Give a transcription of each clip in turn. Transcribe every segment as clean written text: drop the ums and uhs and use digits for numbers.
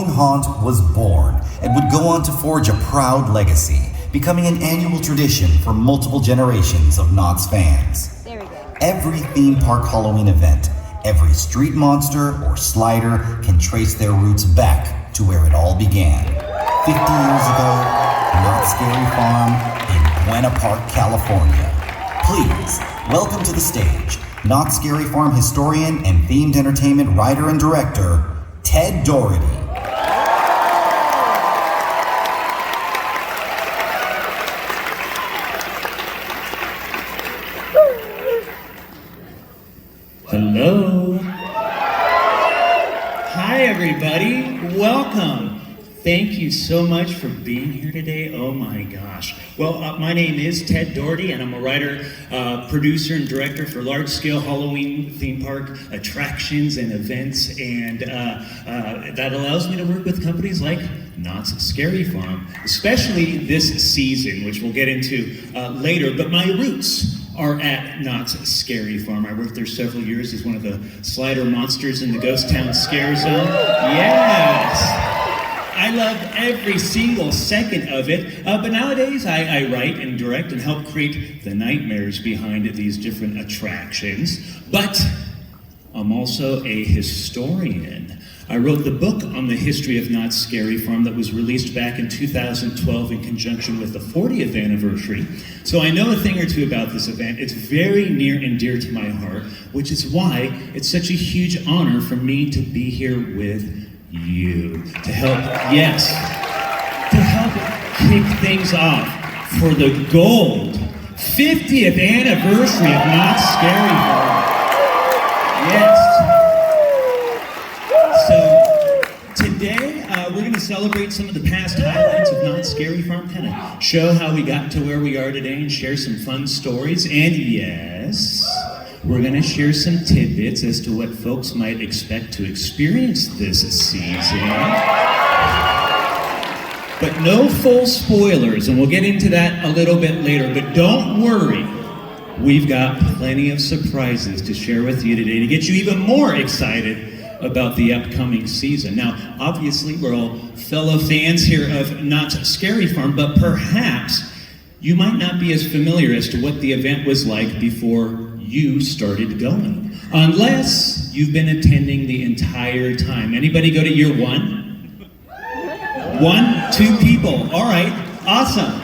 Halloween Haunt was born and would go on to forge a proud legacy, becoming an annual tradition for multiple generations of Knott's fans. There we go. Every theme park Halloween event, every street monster or slider can trace their roots back to where it all began. 50 years ago, Knott's Scary Farm in Buena Park, California. Please, welcome to the stage, Knott's Scary Farm historian and themed entertainment writer and director, Ted Doherty. Hello. Hi, everybody. Welcome. Thank you so much for being here today. Oh my gosh. Well, my name is Ted Doherty, and I'm a writer, producer, and director for large-scale Halloween theme park attractions and events, and that allows me to work with companies like Knott's Scary Farm, especially this season, which we'll get into later. But my roots are at Knott's Scary Farm. I worked there several years as one of the slider monsters in the Ghost Town Scare Zone. Yes! I loved every single second of it, but nowadays I write and direct and help create the nightmares behind these different attractions. But I'm also a historian. I wrote the book on the history of Knott's Scary Farm that was released back in 2012 in conjunction with the 40th anniversary. So I know a thing or two about this event. It's very near and dear to my heart, which is why it's such a huge honor for me to be here with you to help, yes, to help kick things off for the gold 50th anniversary of Knott's Scary Farm. Yes. So today we're going to celebrate some of the past highlights of Knott's Scary Farm, kind of show how we got to where we are today and share some fun stories. And yes, we're going to share some tidbits as to what folks might expect to experience this season. But no full spoilers, and we'll get into that a little bit later. But don't worry, we've got plenty of surprises to share with you today to get you even more excited about the upcoming season. Now, obviously, we're all fellow fans here of Knott's Scary Farm, but perhaps you might not be as familiar as to what the event was like before you started going, unless you've been attending the entire time. Anybody go to year one? 1, 2 people. All right, awesome.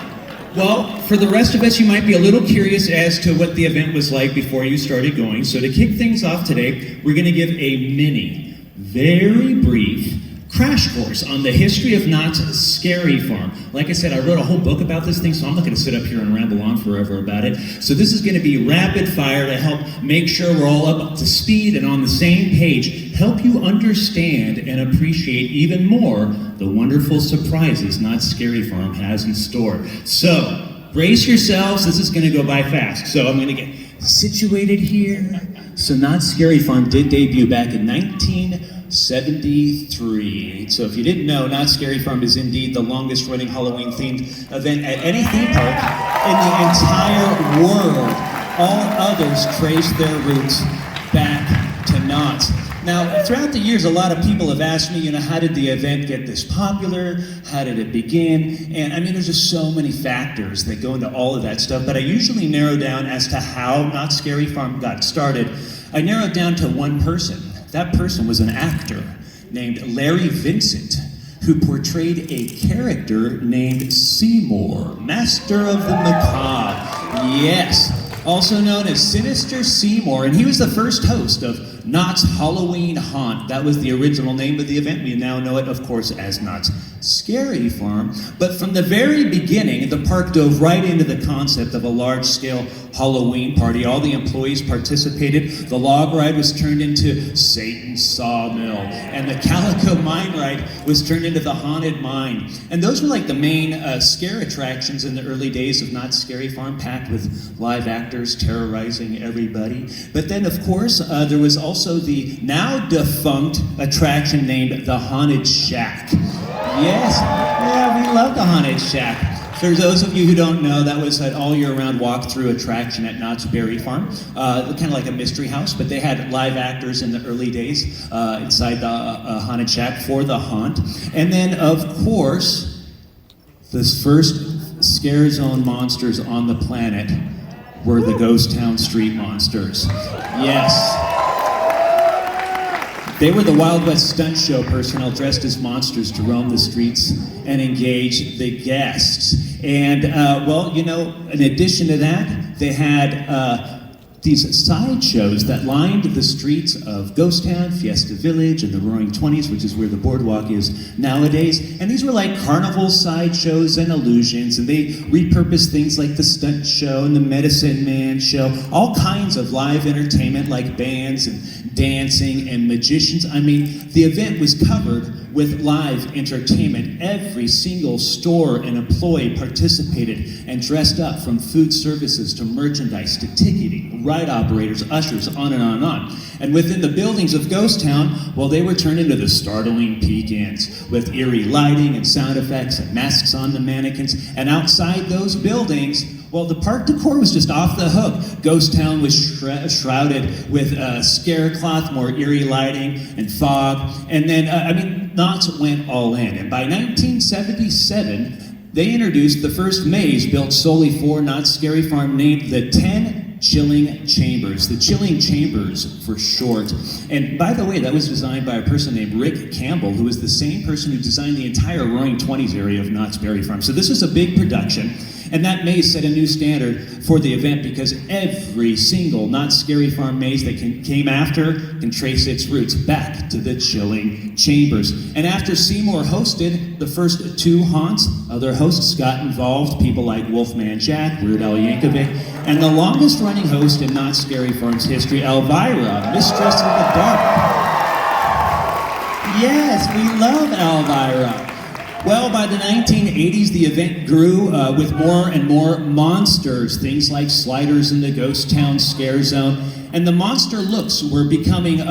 Well, for the rest of us, you might be a little curious as to what the event was like before you started going. So to kick things off today, we're going to give a mini, very brief crash course on the history of Knott's Scary Farm. Like I said, I wrote a whole book about this thing, so I'm not going to sit up here and ramble on forever about it. So this is going to be rapid fire to help make sure we're all up to speed and on the same page, help you understand and appreciate even more the wonderful surprises Knott's Scary Farm has in store. So brace yourselves, this is going to go by fast. So I'm going to get situated here. So Knott's Scary Farm did debut back in 1973. So if you didn't know, Knott's Scary Farm is indeed the longest running Halloween themed event at any theme park in the entire world. All others trace their roots back to Knott's. Now, throughout the years, a lot of people have asked me, how did the event get this popular? How did it begin? And I mean, there's just so many factors that go into all of that stuff, but I usually narrow down as to how Knott's Scary Farm got started. I narrowed down to one person. That person was an actor named Larry Vincent, who portrayed a character named Seymour, Master of the Macabre. Yes, also known as Sinister Seymour, and he was the first host of Knott's Halloween Haunt. That was the original name of the event. We now know it, of course, as Knott's Scary Farm. But from the very beginning, the park dove right into the concept of a large-scale Halloween party. All the employees participated. The log ride was turned into Satan's Sawmill, and the Calico Mine ride was turned into the Haunted Mine. And those were like the main scare attractions in the early days of Knott's Scary Farm, packed with live actors terrorizing everybody. But then, of course, there was also the now defunct attraction named the Haunted Shack. Yes, yeah, we love the Haunted Shack. For those of you who don't know, that was an all-year-round walk-through attraction at Knott's Berry Farm, kind of like a mystery house, but they had live actors in the early days inside the haunted shack for the haunt. And then, of course, the first scare zone monsters on the planet were the Ghost Town Street Monsters. Yes. They were the Wild West stunt show personnel dressed as monsters to roam the streets and engage the guests. And, well, you know, in addition to that, they had these sideshows that lined the streets of Ghost Town, Fiesta Village, and the Roaring Twenties, which is where the boardwalk is nowadays. And these were like carnival sideshows and illusions, and they repurposed things like the stunt show and the Medicine Man show, all kinds of live entertainment like bands and dancing and magicians. I mean, the event was covered with live entertainment. Every single store and employee participated and dressed up, from food services to merchandise to ticketing, ride operators, ushers, on and on and on. And within the buildings of Ghost Town, well, they were turned into the startling peek-ins with eerie lighting and sound effects and masks on the mannequins. And outside those buildings, well, the park decor was just off the hook. Ghost Town was shrouded with scare cloth, more eerie lighting and fog. And then, Knott's went all in. And by 1977, they introduced the first maze built solely for Knott's Scary Farm, named the 10 Chilling Chambers. The Chilling Chambers for short. And by the way, that was designed by a person named Rick Campbell, who was the same person who designed the entire Roaring Twenties area of Knott's Berry Farm. So this is a big production. And that maze set a new standard for the event, because every single Knott's Scary Farm maze that came after can trace its roots back to the Chilling Chambers. And after Seymour hosted the first two haunts, other hosts got involved, people like Wolfman Jack, Weird Al Yankovic, and the longest running host in Knott's Scary Farm's history, Elvira, Mistress of the Dark. Yes, we love Elvira. Well, by the 1980s, the event grew with more and more monsters, things like sliders in the Ghost Town Scare Zone. And the monster looks were becoming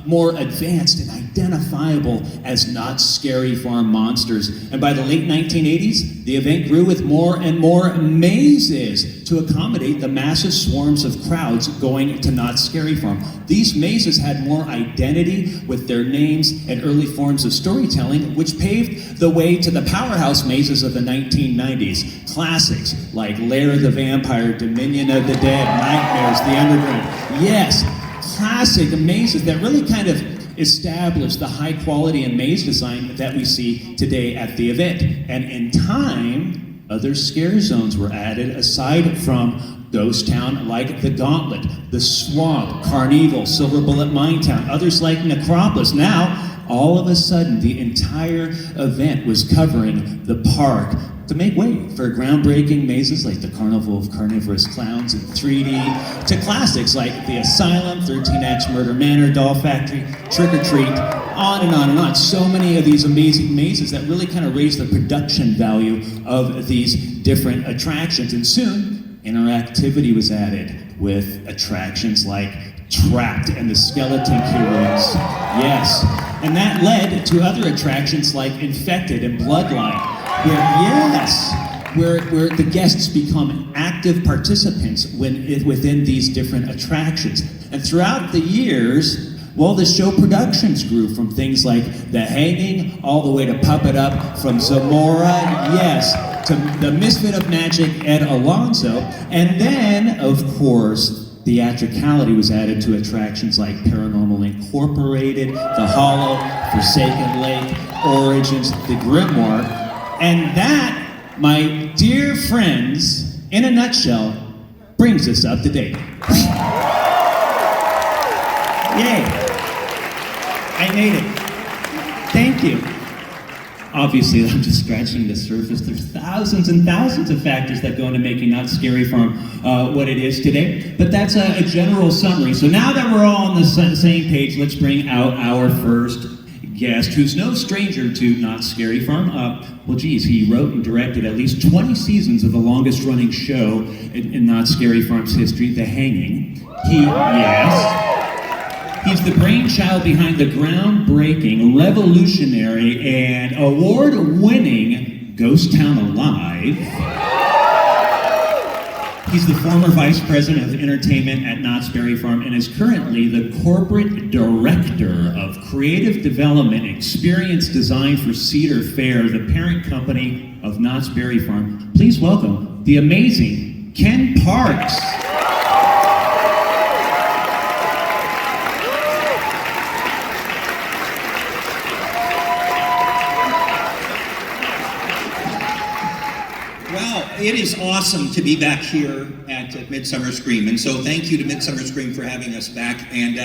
more advanced and identifiable as Knott's Scary Farm monsters. And by the late 1980s, the event grew with more and more mazes to accommodate the massive swarms of crowds going to Knott's Scary Farm. These mazes had more identity with their names and early forms of storytelling, which paved the way to the powerhouse mazes of the 1990s. Classics like Lair of the Vampire, Dominion of the Dead, Nightmares, The Underground. Yes, classic mazes that really kind of established the high quality and maze design that we see today at the event. And in time, other scare zones were added aside from Ghost Town, like the Gauntlet, the Swamp, Carnival, Silver Bullet Mine Town, others like Necropolis. Now, all of a sudden, the entire event was covering the park to make way for groundbreaking mazes like the Carnival of Carnivorous Clowns in 3D, to classics like the Asylum, 13 Acts Murder Manor, Doll Factory, Trick or Treat, on and on and on. So many of these amazing mazes that really kind of raised the production value of these different attractions. And soon, interactivity was added with attractions like Trapped and the Skeleton Key Rooms. Yes. And that led to other attractions like Infected and Bloodline, where the guests become active participants within these different attractions. And throughout the years, well, the show productions grew from things like The Hanging all the way to Puppet Up, from Zamora, yes, to the Misfit of Magic, Ed Alonzo. And then, of course, theatricality was added to attractions like Paranormal Incorporated, The Hollow, Forsaken Lake, Origins, The Grimoire. And that, my dear friends, in a nutshell, brings us up to date. Yay! I made it. Thank you. Obviously, I'm just scratching the surface. There's thousands and thousands of factors that go into making Knott's Scary Farm what it is today. But that's a general summary. So now that we're all on the same page, let's bring out our first guest, who's no stranger to Knott's Scary Farm. Well, geez, he wrote and directed at least 20 seasons of the longest-running show in Knott's Scary Farm's history, The Hanging. He's the brainchild behind the groundbreaking, revolutionary, and award-winning Ghost Town Alive. He's the former Vice President of Entertainment at Knott's Berry Farm and is currently the Corporate Director of Creative Development Experience Design for Cedar Fair, the parent company of Knott's Berry Farm. Please welcome the amazing Ken Parks. It is awesome to be back here at Midsummer Scream, and so thank you to Midsummer Scream for having us back, and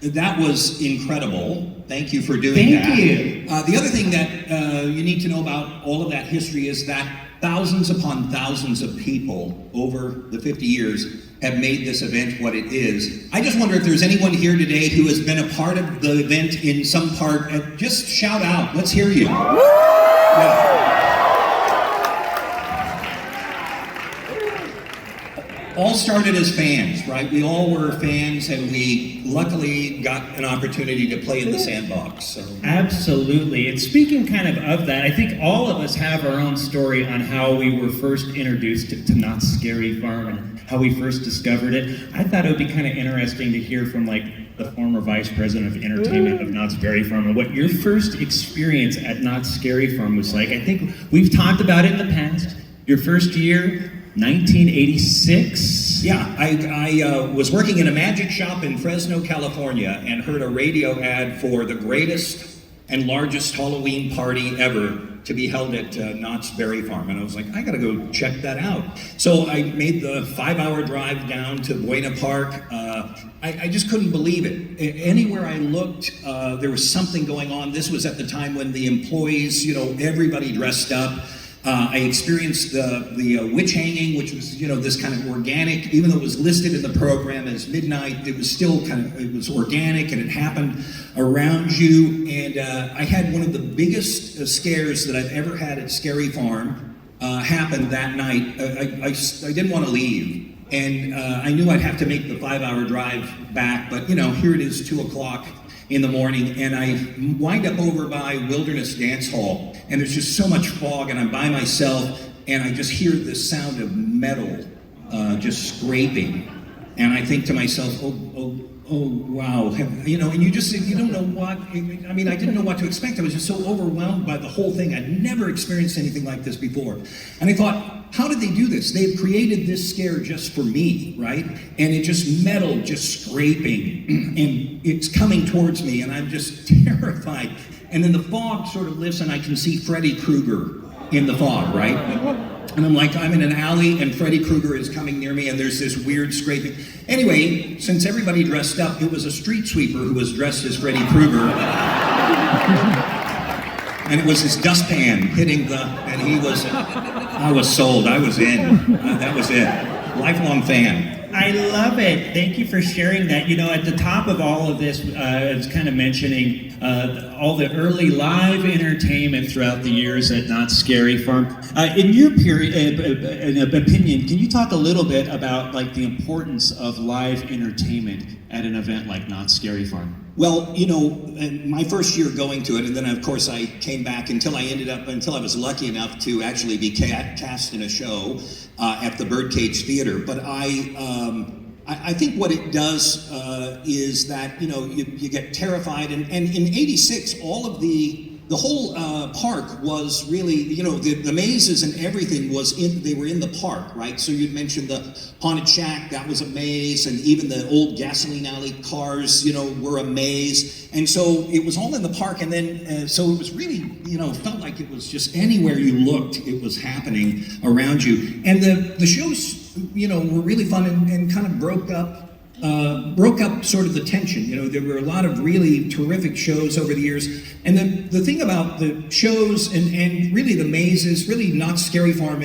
that was incredible. Thank you for doing that. Thank you. The other thing that you need to know about all of that history is that thousands upon thousands of people over the 50 years have made this event what it is. I just wonder if there's anyone here today who has been a part of the event in some part. Just shout out. Let's hear you. Yeah. All started as fans, right? We all were fans, and we luckily got an opportunity to play in the sandbox. So. Absolutely. And speaking kind of that, I think all of us have our own story on how we were first introduced to Knott's Scary Farm and how we first discovered it. I thought it would be kind of interesting to hear from the former Vice President of Entertainment of Knott's Berry Farm and what your first experience at Knott's Scary Farm was like. I think we've talked about it in the past. Your first year, 1986? Yeah, I was working in a magic shop in Fresno, California, and heard a radio ad for the greatest and largest Halloween party ever to be held at Knott's Berry Farm. And I was like, I gotta go check that out. So I made the 5-hour drive down to Buena Park. I just couldn't believe it. Anywhere I looked, there was something going on. This was at the time when the employees, everybody dressed up. I experienced the witch hanging, which was, this kind of organic, even though it was listed in the program as midnight, it was still it was organic, and it happened around you. And I had one of the biggest scares that I've ever had at Scary Farm happen that night. I didn't want to leave. And I knew I'd have to make the 5-hour drive back, but here it is, 2 o'clock in the morning, and I wind up over by Wilderness Dance Hall, and there's just so much fog, and I'm by myself, and I just hear this sound of metal just scraping, and I think to myself, oh wow, and you don't know what, I didn't know what to expect. I was just so overwhelmed by the whole thing. I'd never experienced anything like this before, and I thought, how did they do this? They've created this scare just for me, right? And it just metal, just scraping, and it's coming towards me, and I'm just terrified. And then the fog sort of lifts, and I can see Freddy Krueger in the fog, right? And I'm like, I'm in an alley, and Freddy Krueger is coming near me, and there's this weird scraping. Anyway, since everybody dressed up, it was a street sweeper who was dressed as Freddy Krueger. And it was his dustpan hitting and I was sold, I was in. That was it. Lifelong fan. I love it. Thank you for sharing that. At the top of all of this, I was kind of mentioning all the early live entertainment throughout the years at Knott's Scary Farm. In your opinion, can you talk a little bit about the importance of live entertainment at an event like Knott's Scary Farm? Well, my first year going to it, and then of course I came back until I was lucky enough to actually be cast in a show at the Birdcage Theater. But I think what it does is that you get terrified, and in '86 all of the whole park was really, the mazes and everything they were in the park, right? So you'd mentioned the Haunted Shack, that was a maze, and even the old gasoline alley cars, were a maze. And so it was all in the park, and then, so it was really, felt like it was just anywhere you looked, it was happening around you. And the shows, were really fun and kind of broke up sort of the tension. There were a lot of really terrific shows over the years. And the thing about the shows and really the mazes, really Knott's Scary Farm,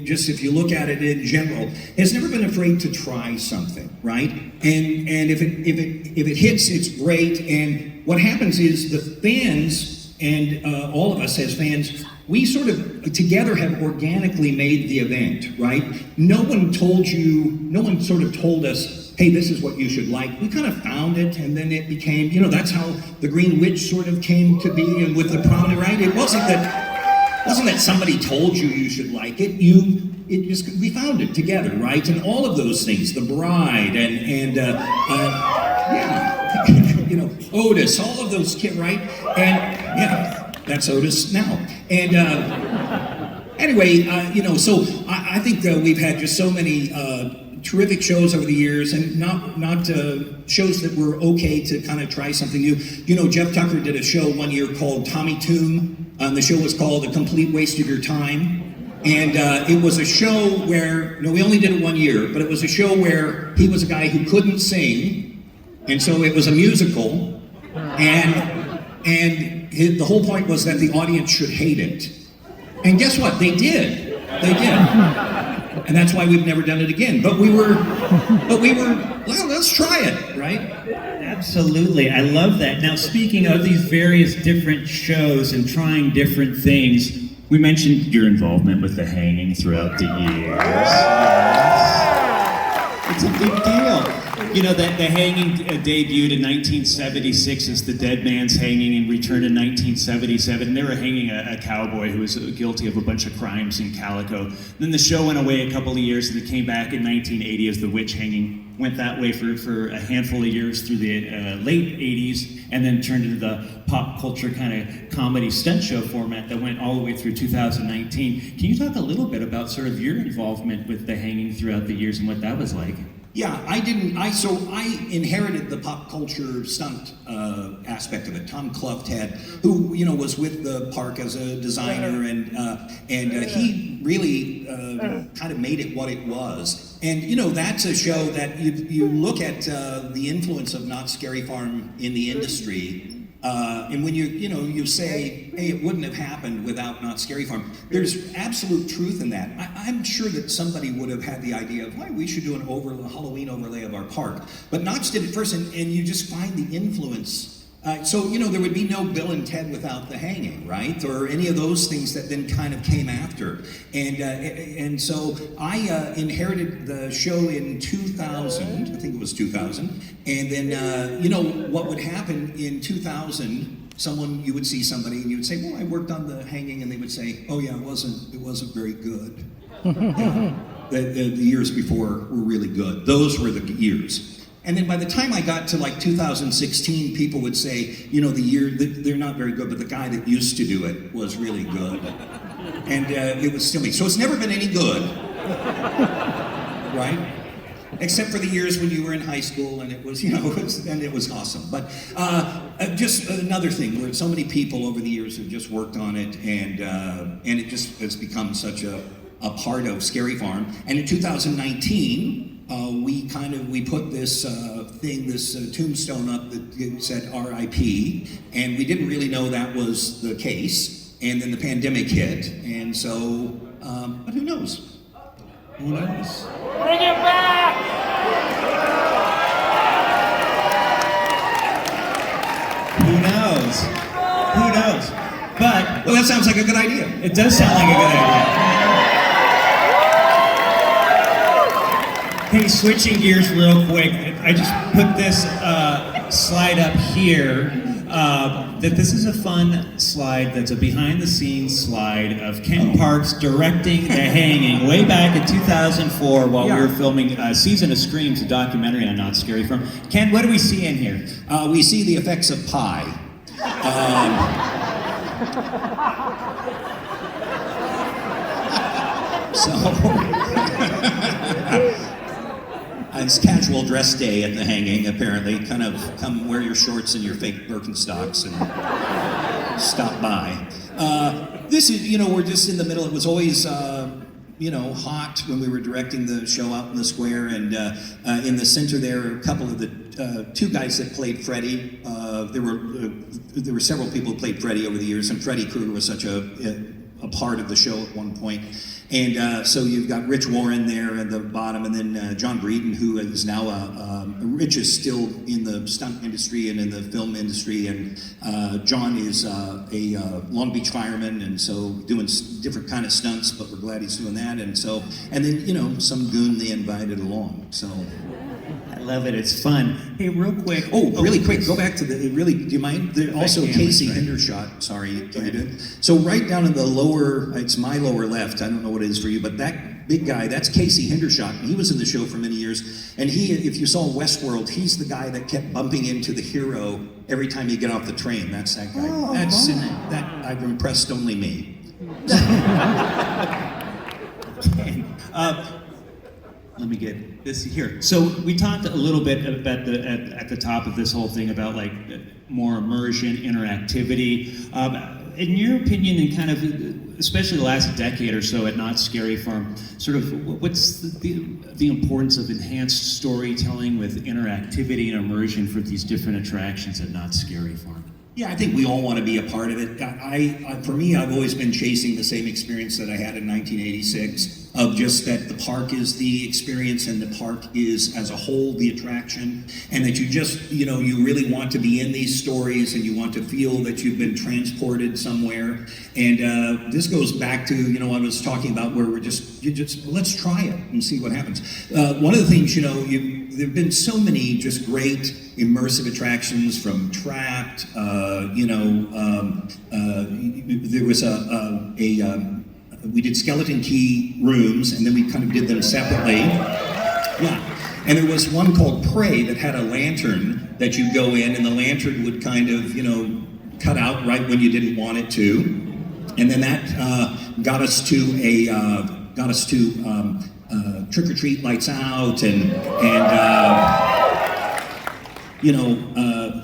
just if you look at it in general, has never been afraid to try something, right? And if it hits, it's great. And what happens is the fans and all of us as fans, we sort of together have organically made the event, right? No one sort of told us, hey, this is what you should like. We kind of found it, and then it became, that's how the Green Witch sort of came to be, and with the prominent, right? It wasn't that wasn't that somebody told you you should like it. We found it together, right? And all of those things, the bride and yeah, you know, Otis, all of those kids, right? And yeah, that's Otis now. And anyway, you know, so I think we've had just so many terrific shows over the years, and not shows that were okay to kind of try something new. You know, Jeff Tucker did a show one year called Tommy Tomb. The show was called A Complete Waste of Your Time. And it was a show where, no, we only did it 1 year, but it was a show where he was a guy who couldn't sing, and so it was a musical, and the whole point was that the audience should hate it. And guess what? They did. They did. And that's why we've never done it again. But we were, well, let's try it, right? Absolutely. I love that. Now, speaking of these various different shows and trying different things, we mentioned your involvement with the hanging throughout the years. It's a big deal. You know, that the hanging debuted in 1976 as the Dead Man's Hanging and returned in 1977. And they were hanging a cowboy who was guilty of a bunch of crimes in Calico. Then the show went away a couple of years and it came back in 1980 as the witch hanging. Went that way for a handful of years through the late 80s and then turned into the pop culture kind of comedy stunt show format that went all the way through 2019. Can you talk a little bit about sort of your involvement with the hanging throughout the years and what that was like? Yeah, I inherited the pop culture stunt aspect of it. Tom Clufted, who, you know, was with the park as a designer, and he really kind of made it what it was. And, you know, that's a show that you look at the influence of Knott's Scary Farm in the industry. And when you say, hey, it wouldn't have happened without Knott's Scary Farm, there's absolute truth in that. I'm sure that somebody would have had the idea of, why we should do a Halloween overlay of our park. But Knott's did it first, and you just find the influence. So, you know, there would be no Bill and Ted without the hanging, right? Or any of those things that then kind of came after. And so I inherited the show in 2000, I think it was 2000. And then, you know, what would happen in 2000, you would see somebody and you would say, well, I worked on the hanging, and they would say, oh yeah, it wasn't very good. Yeah. The years before were really good. Those were the years. And then by the time I got to like 2016, people would say, you know, they're not very good, but the guy that used to do it was really good. And it was still me. So it's never been any good, right? Except for the years when you were in high school and it was, you know, it was awesome. But just another thing where so many people over the years have just worked on it, and it just has become such a part of Scary Farm. And in 2019, we put this tombstone up that said R.I.P. and we didn't really know that was the case. And then the pandemic hit, and so, but who knows? Who knows? Bring it back! Who knows? Who knows? But Well, that sounds like a good idea. it does sound like a good idea. Hey, switching gears real quick, I just put this slide up here, that this is a fun slide that's a behind-the-scenes slide of Ken Parks directing The Hanging way back in 2004 while we were filming Season of Screams, a documentary on Knott's Scary Farm. Ken, what do we see in here? We see the effects of pie. It's casual dress day at the hanging, apparently. Kind of come wear your shorts and your fake Birkenstocks and stop by. This is, you know, we're just in the middle. It was always, you know, hot when we were directing the show out in the square, and in the center there are a couple of the two guys that played Freddy. There were several people who played Freddy over the years, and Freddy Krueger was such a part of the show at one point. And so you've got Rich Warren there at the bottom, and then John Breeden, who is now Rich is still in the stunt industry and in the film industry, and John is a Long Beach fireman, and so doing different kind of stunts, but we're glad he's doing that. And then, you know, some goon they invited along. So I Love it. It's fun. Hey, real quick. Oh, really quick. yes. Go back to the. Really, do you mind? Also, can, Casey right. Hendershot. Sorry, so right down in the lower. It's my lower left. I don't know what it is for you, but that big guy. That's Casey Hendershot. He was in the show for many years, and he, if you saw Westworld, he's the guy that kept bumping into the hero every time you get off the train. That's that guy. Oh, That's wow. that. I've impressed only me. Let me get this here. So we talked a little bit about at the top of this whole thing about like more immersion, interactivity. In your opinion, and kind of, especially the last decade or so at Knott's Scary Farm, sort of what's the importance of enhanced storytelling with interactivity and immersion for these different attractions at Knott's Scary Farm? Yeah, I think we all want to be a part of it. For me, I've always been chasing the same experience that I had in 1986, of just that the park is the experience and the park is, as a whole, the attraction, and that you just, you really want to be in these stories and you want to feel that you've been transported somewhere. And this goes back to, I was talking about where let's try it and see what happens. One of the things, there have been so many just great immersive attractions, from Trapped. There was we did Skeleton Key rooms, and then we kind of did them separately. Yeah, and there was one called Prey that had a lantern that you'd go in, and the lantern would kind of, cut out right when you didn't want it to, and then that got us to Trick or Treat Lights Out, and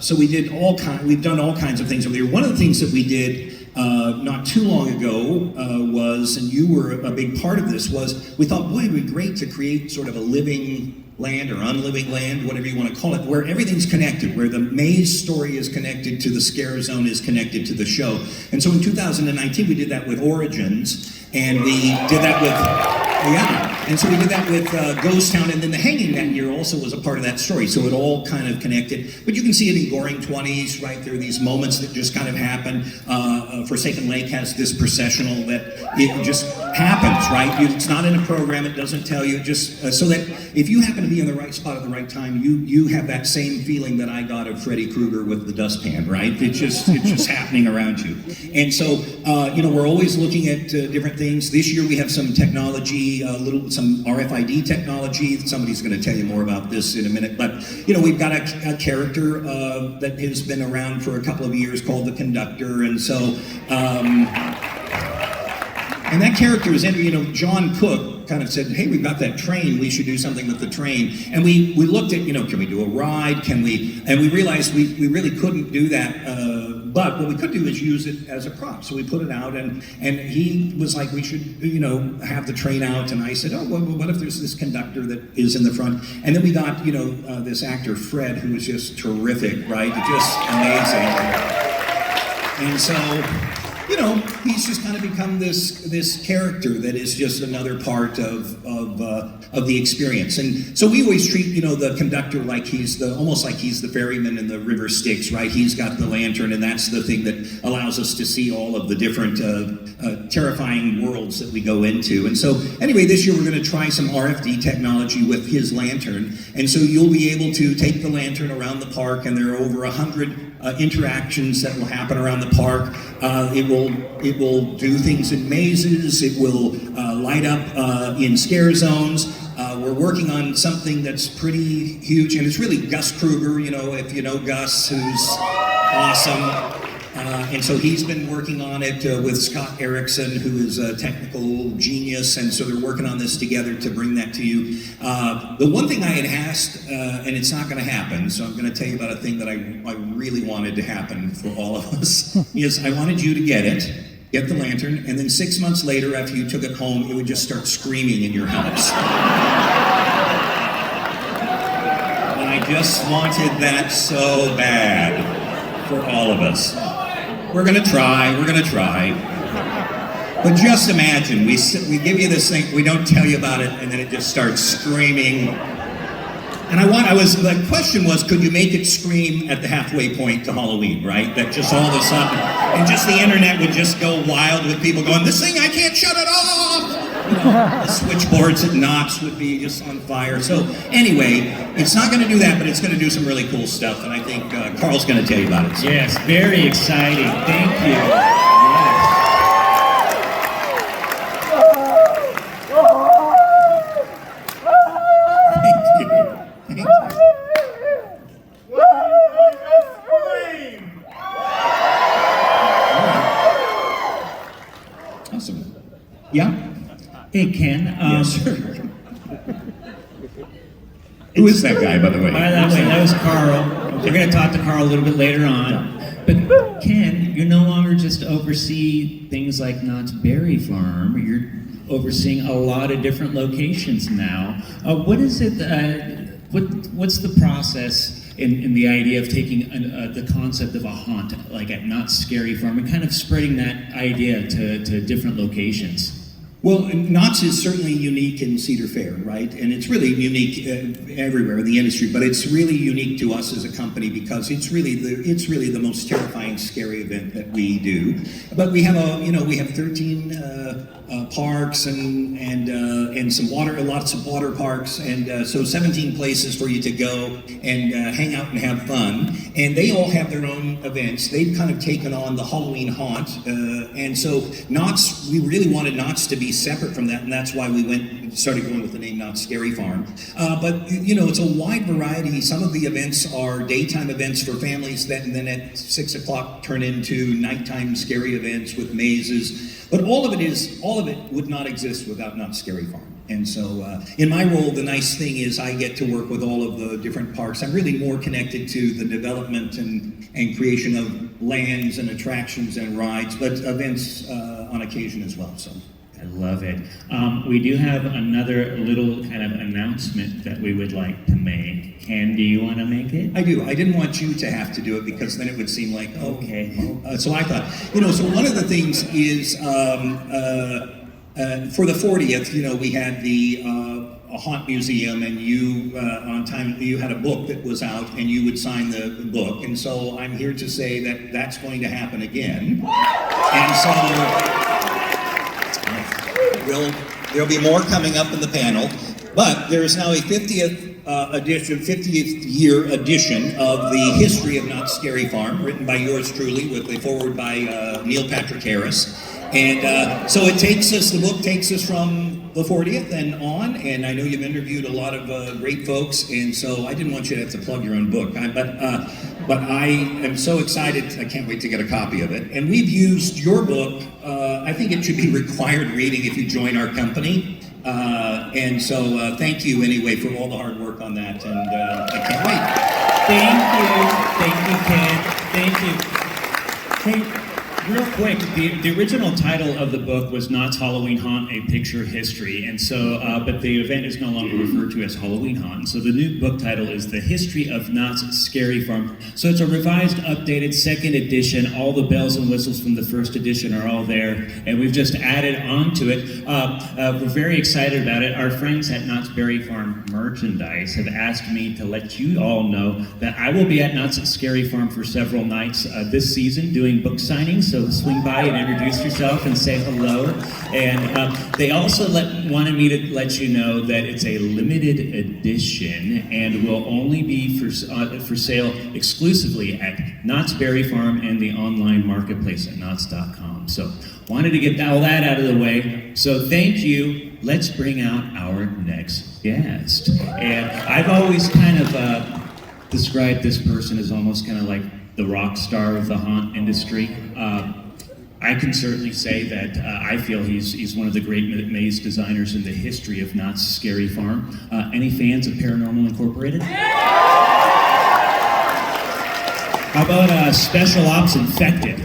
so we've done all kinds of things over there. One of the things that we did not too long ago was, and you were a big part of this, was we thought, boy, it'd be great to create sort of a living land or unliving land, whatever you want to call it, where everything's connected, where the maze story is connected to the scare zone, is connected to the show. And so in 2019, we did that with Origins, and we did that with... Yeah, and so we did that with Ghost Town, and then the Hanging that year also was a part of that story, so it all kind of connected. But you can see it in Goring 20s, right? There are these moments that just kind of happen. Forsaken Lake has this processional that it just happens, right? It's not in a program, it doesn't tell you, just so that if you happen to be in the right spot at the right time, you have that same feeling that I got of Freddy Krueger with the dustpan, right? It's just happening around you. And so, we're always looking at different things. This year we have some technology, some RFID technology. Somebody's going to tell you more about this in a minute. But, we've got a character that has been around for a couple of years called the Conductor. And so, and that character is, John Cook kind of said, hey, we've got that train, we should do something with the train. And we looked at, can we do a ride? And we realized we really couldn't do that. But what we could do is use it as a prop. So we put it out, and he was like, we should, have the train out. And I said, oh, well, what if there's this conductor that is in the front? And then we got, this actor, Fred, who was just terrific, right? Just amazing. And so, he's just kind of become this character that is just another part of the experience. And so we always treat, the conductor like almost like he's the ferryman in the river Styx, right? He's got the lantern, and that's the thing that allows us to see all of the different terrifying worlds that we go into. And so anyway, this year we're going to try some RFD technology with his lantern. And so you'll be able to take the lantern around the park, and there are over 100 interactions that will happen around the park. It will do things in mazes. It will light up in scare zones. We're working on something that's pretty huge, and it's really Gus Kruger, if you know Gus, who's awesome. And so he's been working on it with Scott Erickson, who is a technical genius, and so they're working on this together to bring that to you. The one thing I had asked, and it's not going to happen, so I'm going to tell you about a thing that I really wanted to happen for all of us, is I wanted you to get the lantern, and then 6 months later, after you took it home, it would just start screaming in your house. And I just wanted that so bad for all of us. We're gonna try. But just imagine, we give you this thing, we don't tell you about it, and then it just starts screaming. And the question was, could you make it scream at the halfway point to Halloween, right? That just all of a sudden, and just the internet would just go wild with people going, this thing, I can't shut it off! the switchboards at Knott's would be just on fire. So anyway, it's not going to do that, but it's going to do some really cool stuff, and I think Carl's going to tell you about it. So. Yes, very exciting. Thank you. Yes. Awesome. Yeah? Hey, Ken. Yes, sir. Who is that guy, by the way? That was Carl. We're going to talk to Carl a little bit later on. But Ken, you no longer just oversee things like Knott's Berry Farm. You're overseeing a lot of different locations now. What is it? What's the process in the idea of taking the concept of a haunt, like at Knott's Scary Farm, and kind of spreading that idea to different locations? Well, Knott's is certainly unique in Cedar Fair, right? And it's really unique everywhere in the industry, but it's really unique to us as a company because it's really the most terrifying, scary event that we do. But we have we have 13 parks and some lots of water parks, and so 17 places for you to go and hang out and have fun. And they all have their own events. They've kind of taken on the Halloween haunt, and so Knott's. We really wanted Knott's to be separate from that, and that's why we started going with the name Knott's Scary Farm. But it's a wide variety. Some of the events are daytime events for families that, and then at 6 o'clock turn into nighttime scary events with mazes. But all of it would not exist without Knott's Scary Farm. And so in my role, the nice thing is I get to work with all of the different parks. I'm really more connected to the development and creation of lands and attractions and rides, but events on occasion as well. So. I love it. We do have another little kind of announcement that we would like to make. Ken, do you want to make it? I do. I didn't want you to have to do it because then it would seem like, okay. So I thought, so one of the things is for the 40th, we had a haunt museum, and you had a book that was out, and you would sign the book, and so I'm here to say that that's going to happen again, and so. There'll be more coming up in the panel, but there is now a 50th year edition of the history of Knott's Scary Farm, written by yours truly, with a foreword by Neil Patrick Harris. And so the book takes us from the 40th and on, and I know you've interviewed a lot of great folks, and so I didn't want you to have to plug your own book, but I am so excited, I can't wait to get a copy of it. And we've used your book, I think it should be required reading if you join our company, and so thank you anyway for all the hard work on that, and I can't wait. Thank you. Hey, real quick, the original title of the book was Knott's Halloween Haunt, A Picture History, and so, but the event is no longer referred to as Halloween Haunt, and so the new book title is The History of Knott's Scary Farm. So it's a revised, updated second edition. All the bells and whistles from the first edition are all there, and we've just added on to it. We're very excited about it. Our friends at Knott's Berry Farm Merchandise have asked me to let you all know that I will be at Knott's Scary Farm for several nights this season doing book signings. So swing by and introduce yourself and say hello. And they also wanted me to let you know that it's a limited edition and will only be for sale exclusively at Knott's Berry Farm and the online marketplace at knotts.com. So wanted to get all that out of the way. So thank you. Let's bring out our next guest. And I've always kind of described this person as almost kind of like the rock star of the haunt industry. I can certainly say that I feel he's one of the great maze designers in the history of Knott's Scary Farm. Any fans of Paranormal Incorporated? How about Special Ops Infected?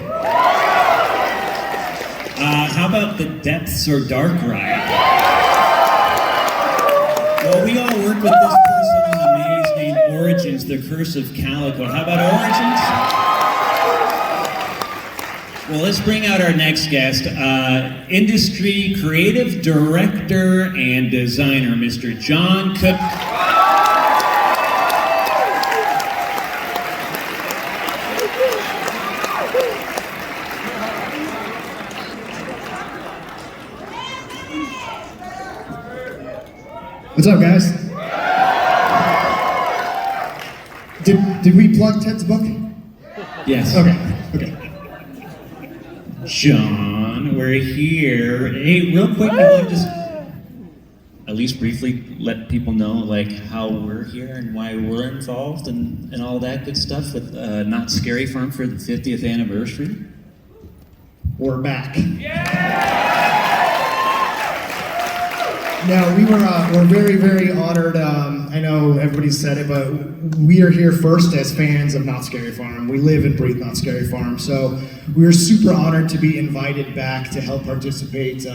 How about The Depths or Dark Ride? Well, we all work with this person on the maze named Origins, The Curse of Calico. How about Origins? Well, let's bring out our next guest, industry creative director and designer, Mr. John Cook. What's up, guys? Did we plug Ted's book? Yes. Okay. John, we're here. Hey, real quick, I want to just at least briefly let people know like how we're here and why we're involved and all that good stuff with Not Scary Farm for the 50th anniversary. We're back. No, we're very, very honored. I know everybody said it, but we are here first as fans of Not Scary Farm. We live and breathe Not Scary Farm, so we are super honored to be invited back to help participate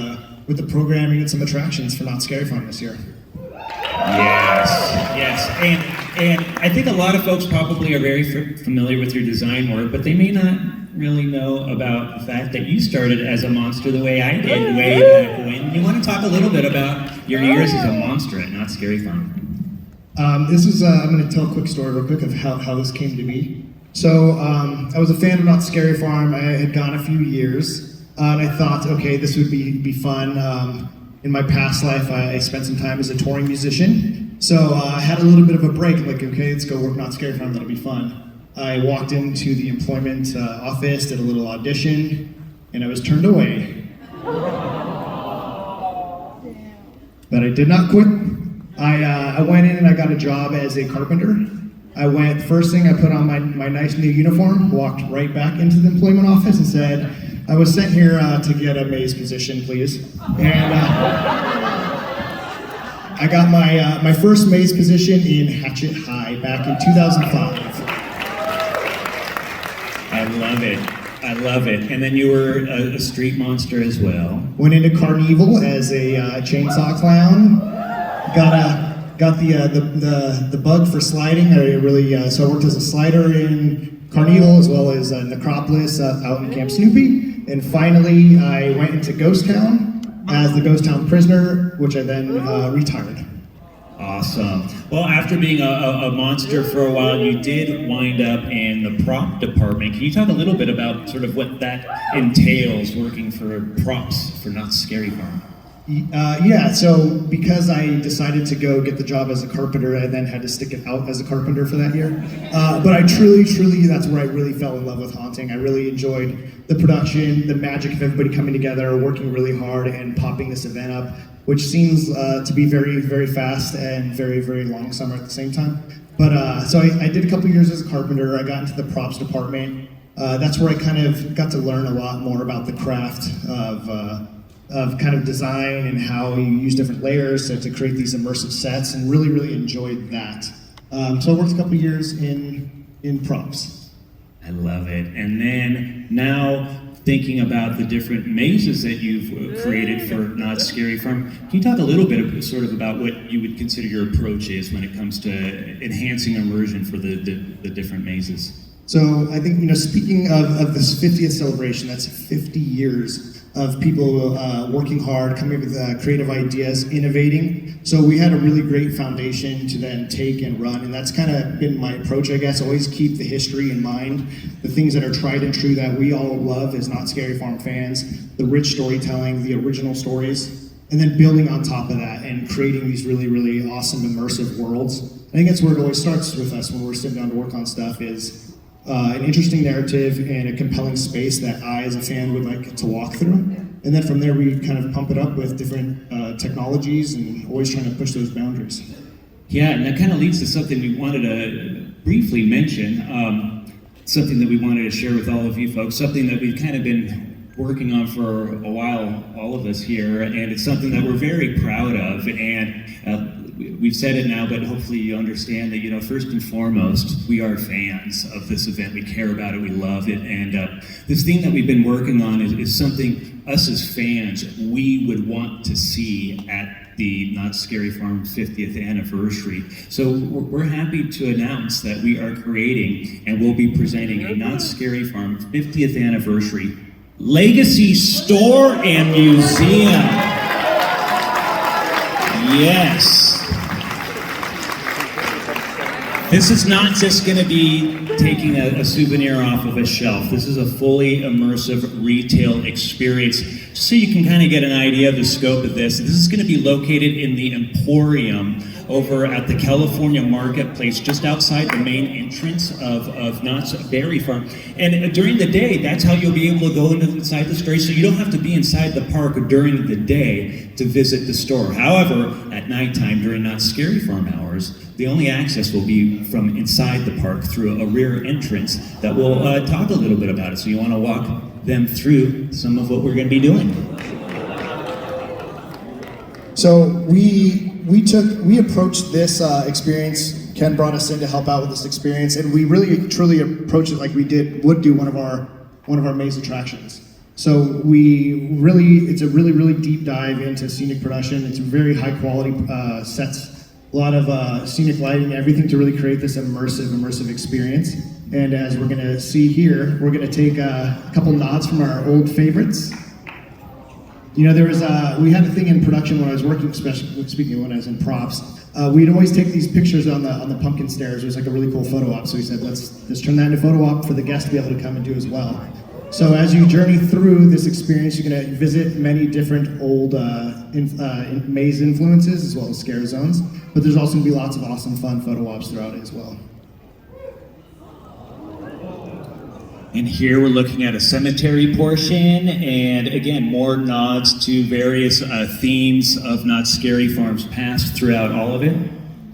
with the programming and some attractions for Not Scary Farm this year. Yes, and I think a lot of folks probably are very familiar with your design work, but they may not really know about the fact that you started as a monster the way I did way back when. You want to talk a little bit about your years as a monster at Not Scary Farm? I'm going to tell a quick story real quick of how this came to be. So I was a fan of Not Scary Farm. I had gone a few years, and I thought, okay, this would be fun. In my past life, I spent some time as a touring musician, so I had a little bit of a break. I'm like, okay, let's go work Not Scary Farm. That'll be fun. I walked into the employment office, did a little audition, and I was turned away. But I did not quit. I went in and I got a job as a carpenter. First thing I put on my nice new uniform, walked right back into the employment office and said, I was sent here to get a maze position, please. And I got my first maze position in Hatchet High back in 2005. I love it. And then you were a street monster as well. Went into Carnival as a chainsaw clown. Got the bug for sliding. So I worked as a slider in Carnival as well as Necropolis out in Camp Snoopy. And finally, I went into Ghost Town as the Ghost Town prisoner, which I then retired. Awesome. Well, after being a monster for a while, you did wind up in the prop department. Can you talk a little bit about sort of what that entails, working for props for Not Scary Farm? Yeah, so because I decided to go get the job as a carpenter, I then had to stick it out as a carpenter for that year. But I truly, that's where I really fell in love with Haunting. I really enjoyed the production, the magic of everybody coming together, working really hard, and popping this event up, which seems to be very, very fast and very, very long summer at the same time. But so I did a couple years as a carpenter. I got into the props department. That's where I kind of got to learn a lot more about the craft of kind of design and how you use different layers to create these immersive sets, and really, really enjoyed that. So I worked a couple years in props. I love it. And then now thinking about the different mazes that you've created for Not Scary Farm, can you talk a little bit sort of about what you would consider your approach is when it comes to enhancing immersion for the different mazes? So I think, speaking of this 50th celebration, that's 50 years of people working hard, coming up with creative ideas, innovating. So we had a really great foundation to then take and run, and that's kind of been my approach, I guess. Always keep the history in mind, the things that are tried and true that we all love as Not Scary Farm fans, the rich storytelling, the original stories, and then building on top of that and creating these really, really awesome immersive worlds. I think that's where it always starts with us when we're sitting down to work on stuff is an interesting narrative and a compelling space that I, as a fan, would like to walk through. And then from there, we kind of pump it up with different technologies and always trying to push those boundaries. Yeah, and that kind of leads to something we wanted to briefly mention, something that we wanted to share with all of you folks, something that we've kind of been working on for a while, all of us here, and it's something that we're very proud of. And we've said it now, but hopefully you understand that, first and foremost, we are fans of this event. We care about it, we love it, and this thing that we've been working on is something us as fans, we would want to see at the Not Scary Farm 50th anniversary. So we're happy to announce that we are creating and will be presenting a Not Scary Farm 50th anniversary Legacy Store and Museum. Yes. This is not just going to be taking a souvenir off of a shelf. This is a fully immersive retail experience. So you can kind of get an idea of the scope of this. This is going to be located in the Emporium over at the California Marketplace, just outside the main entrance of Knott's Berry Farm. And during the day, that's how you'll be able to go inside the store. So you don't have to be inside the park during the day to visit the store. However, at nighttime during Knott's Scary Farm hours, the only access will be from inside the park through a rear entrance that will talk a little bit about it. So you want to walk them through some of what we're going to be doing. So we approached this experience. Ken brought us in to help out with this experience, and we really truly approached it like we would do one of our maze attractions. So it's a really deep dive into scenic production. It's very high quality sets, a lot of scenic lighting, everything to really create this immersive experience. And as we're gonna see here, we're gonna take a couple nods from our old favorites. You know, we had a thing in production when I was working, especially speaking of when I was in props. We'd always take these pictures on the pumpkin stairs. It was like a really cool photo op. So we said, let's turn that into photo op for the guests to be able to come and do as well. So as you journey through this experience, you're gonna visit many different old maze influences as well as scare zones. But there's also gonna be lots of awesome, fun photo ops throughout it as well. And here we're looking at a cemetery portion, and again, more nods to various themes of Knott's Scary Farm's past throughout all of it.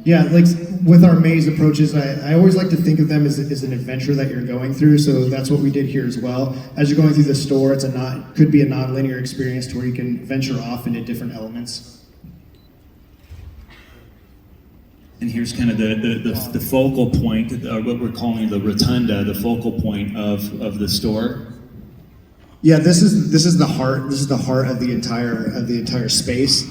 Yeah, like with our maze approaches, I always like to think of them as an adventure that you're going through. So that's what we did here as well. As you're going through the store, could be a non-linear experience to where you can venture off into different elements. And here's kind of the focal point, what we're calling the rotunda, the focal point of the store. Yeah, this is the heart. This is the heart of the entire space.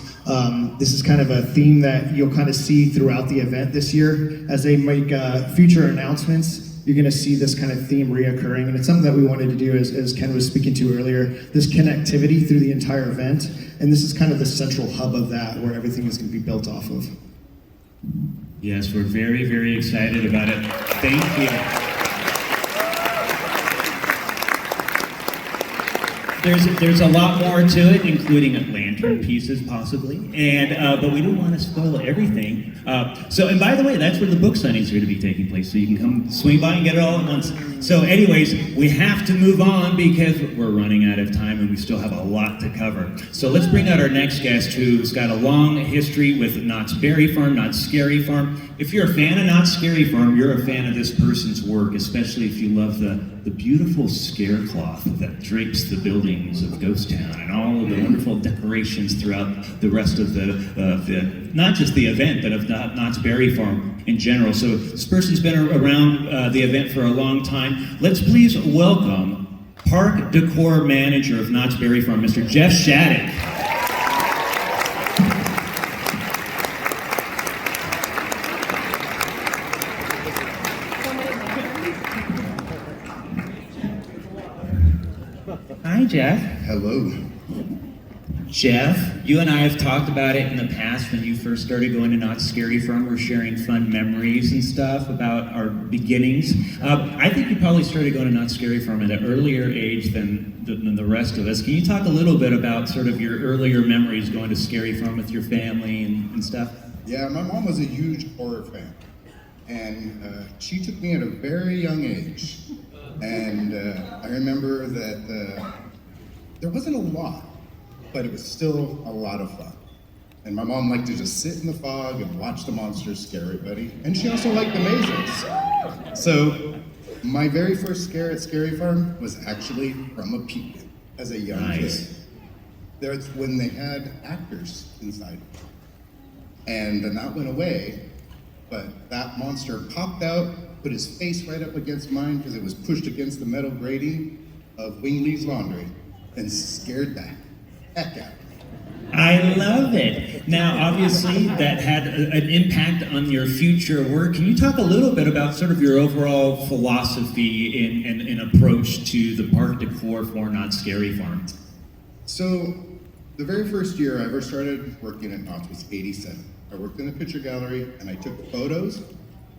This is kind of a theme that you'll kind of see throughout the event this year as they make future announcements. You're going to see this kind of theme reoccurring, and it's something that we wanted to do, as Ken was speaking to earlier. This connectivity through the entire event, and this is kind of the central hub of that, where everything is going to be built off of. Yes, we're very, very excited about it. Thank you. There's a lot more to it, including lantern pieces possibly, and but we don't want to spoil everything. And by the way, that's where the book signings are going to be taking place, so you can come swing by and get it all at once. So anyways, we have to move on because we're running out of time and we still have a lot to cover. So let's bring out our next guest, who's got a long history with Knott's Berry Farm, Knott's Scary Farm. If you're a fan of Knott's Scary Farm, you're a fan of this person's work, especially if you love the beautiful scare cloth that drapes the buildings of Ghost Town and all of the wonderful decorations throughout the rest of the not just the event, but of Knott's Berry Farm in general. So this person's been around the event for a long time. Let's please welcome Park Decor Manager of Knott's Berry Farm, Mr. Jeff Shattuck. Hi, Jeff. Hello. Jeff, you and I have talked about it in the past when you first started going to Knott's Scary Farm. We're sharing fun memories and stuff about our beginnings. I think you probably started going to Knott's Scary Farm at an earlier age than the rest of us. Can you talk a little bit about sort of your earlier memories going to Scary Farm with your family and stuff? Yeah, my mom was a huge horror fan, and she took me at a very young age. And I remember that there wasn't a lot, but it was still a lot of fun. And my mom liked to just sit in the fog and watch the monsters scare everybody. And she also liked the mazes. So my very first scare at Scary Farm was actually from a peep as a young kid. That's when they had actors inside. And then that went away, but that monster popped out, put his face right up against mine because it was pushed against the metal grating of Wingley's Laundry and scared the heck out of me. I love it. Now, obviously, that had an impact on your future work. Can you talk a little bit about sort of your overall philosophy and approach to the park decor for Knott's Scary Farm? So, the very first year I ever started working at Knott's was '87. I worked in the picture gallery and I took photos.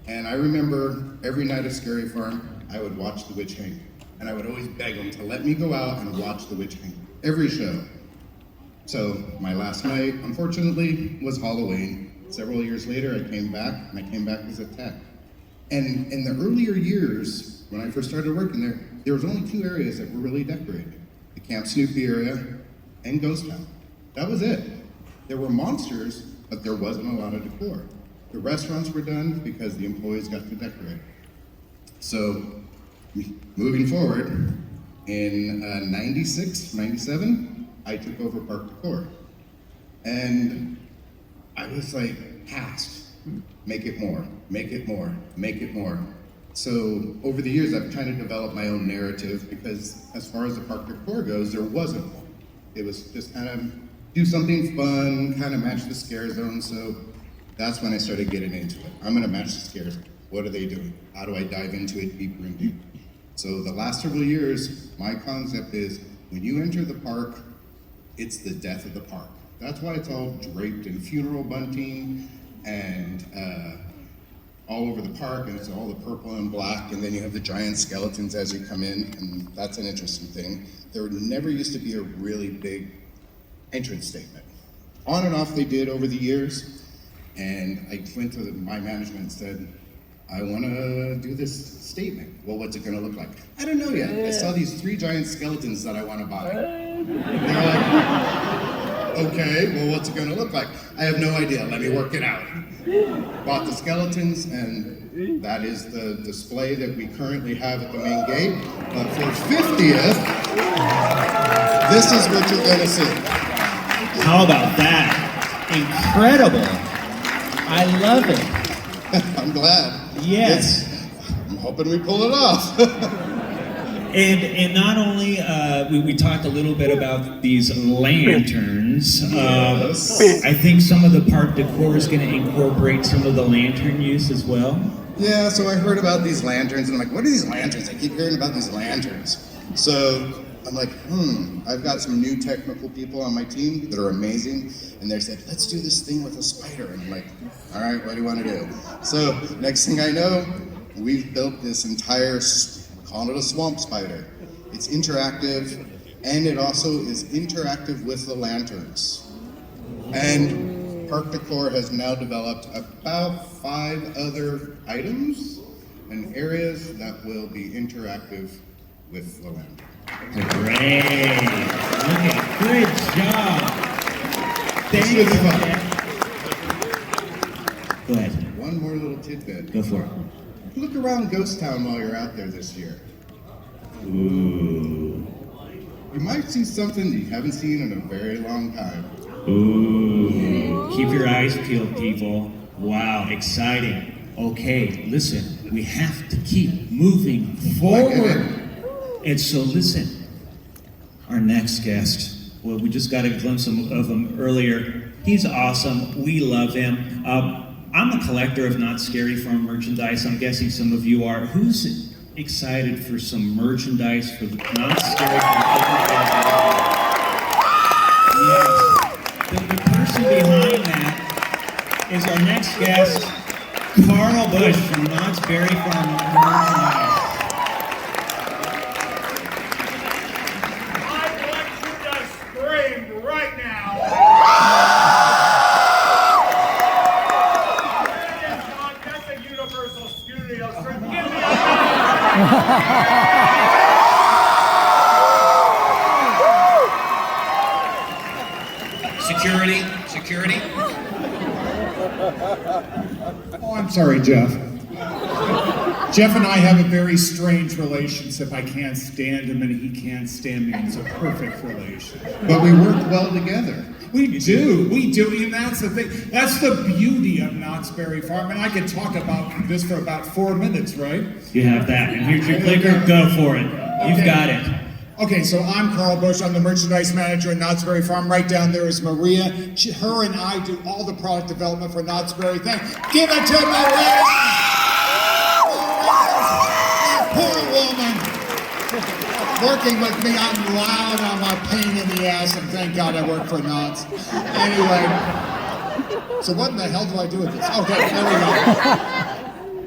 And I remember every night at Scary Farm, I would watch the witch hang. And I would always beg them to let me go out and watch the witch hang. Every show. So my last night, unfortunately, was Halloween. Several years later, I came back, and I came back as a tech. And in the earlier years, when I first started working there was only 2 areas that were really decorated. The Camp Snoopy area and Ghost Town. That was it. There were monsters, but there wasn't a lot of decor. The restaurants were done because the employees got to decorate. So, moving forward, in 96, 97, I took over Park Decor. And I was like, tasked, make it more, make it more, make it more. So over the years, I've kind of developed my own narrative because as far as the Park Decor goes, there wasn't one. It was just kind of do something fun, kind of match the scare zone. So that's when I started getting into it. I'm gonna match the scares. What are they doing? How do I dive into it deeper and deeper? So the last several years, my concept is when you enter the park, it's the death of the park. That's why it's all draped in funeral bunting and all over the park, and it's all the purple and black, and then you have the giant skeletons as you come in, and that's an interesting thing. There never used to be a really big entrance statement. On and off they did over the years, and I went to my management and said, I want to do this statement. Well, what's it going to look like? I don't know yet. I saw these 3 giant skeletons that I want to buy. They're like, okay, well, what's it going to look like? I have no idea. Let me work it out. Bought the skeletons, and that is the display that we currently have at the main gate. But for 50th, this is what you're going to see. How about that? Incredible. I love it. I'm glad. Yes. I'm hoping we pull it off. And not only, we talked a little bit about these lanterns. Yes. I think some of the park decor is going to incorporate some of the lantern use as well. Yeah, so I heard about these lanterns, and I'm like, what are these lanterns? I keep hearing about these lanterns. So I'm like, I've got some new technical people on my team that are amazing, and they said, let's do this thing with a spider. And I'm like, all right, what do you want to do? So next thing I know, we've built this entire, we're calling it a swamp spider. It's interactive, and it also is interactive with the lanterns. And Park Decor has now developed about 5 other items and areas that will be interactive with the lantern. Great. Okay, good job. Thank you. Go ahead. One more little tidbit. Go for it. Look around Ghost Town while you're out there this year. Ooh. You might see something that you haven't seen in a very long time. Ooh. Keep your eyes peeled, people. Wow, exciting. Okay, listen, we have to keep moving forward. And so listen, our next guest, well, we just got a glimpse of him earlier. He's awesome. We love him. I'm a collector of Not Scary Farm merchandise. I'm guessing some of you are. Who's excited for some merchandise for the Not Scary Farm? Yes. The person behind that is our next guest, Carl Bush from Knott's Berry Farm Merchandise. Security. Oh, I'm sorry, Jeff. Jeff and I have a very strange relationship. I can't stand him and he can't stand me. It's a perfect relation. But we work well together. We do, and that's the thing. That's the beauty of Knott's Berry Farm. And I could talk about this for about 4 minutes, right? You have that, and here's your clicker. Go for it. You've got it. Okay, so I'm Carl Bush. I'm the merchandise manager at Knott's Berry Farm. Right down there is Maria. Her and I do all the product development for Knott's Berry. Give it to Maria! Poor woman. Working with me, I'm loud, I'm a pain in the ass, and thank God I work for Knott's. Anyway, so what in the hell do I do with this? Okay, there we go.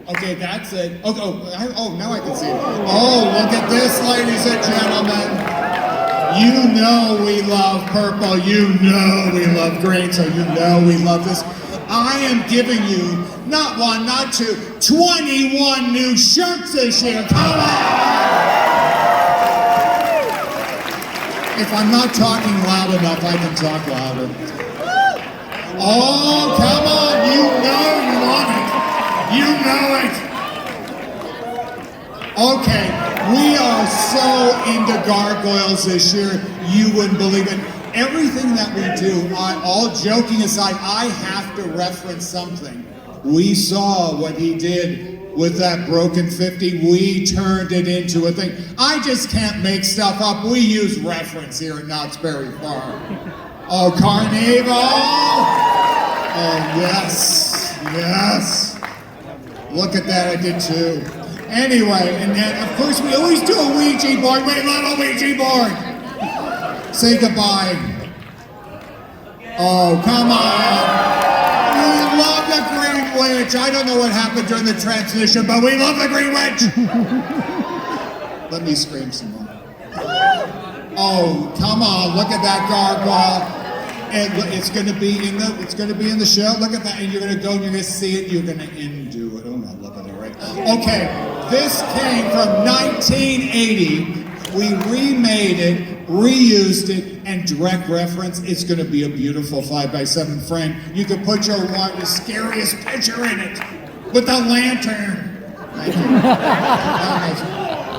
Okay, that's it. Oh, now I can see it. Oh, look at this, ladies and gentlemen. You know we love purple. You know we love green. So you know we love this. I am giving you not one, not two, 21 new shirts this year. Come on! If I'm not talking loud enough, I can talk louder. Oh, come on! You know you want it. You know it. Okay, we are so into gargoyles this year, you wouldn't believe it. Everything that we do, all joking aside, I have to reference something. We saw what he did with that broken 50. We turned it into a thing. I just can't make stuff up. We use reference here at Knott's Berry Farm. Oh, Carnival! Oh, yes, yes. Look at that, I did too. Anyway, and then of course we always do a Ouija board. We love a Ouija board. Say goodbye. Oh, come on. We love the Green Witch. I don't know what happened during the transition, but we love the Green Witch. Let me scream some more. Oh, come on. Look at that gargoyle. And it's going to be in the show. Look at that. And you're going to go and you're going to see it. You're going to undo it. Oh, no, look at it, right? Okay, this came from 1980. We remade it, reused it, and direct reference. It's going to be a beautiful 5x7 frame. You could put your scariest picture in it with a lantern.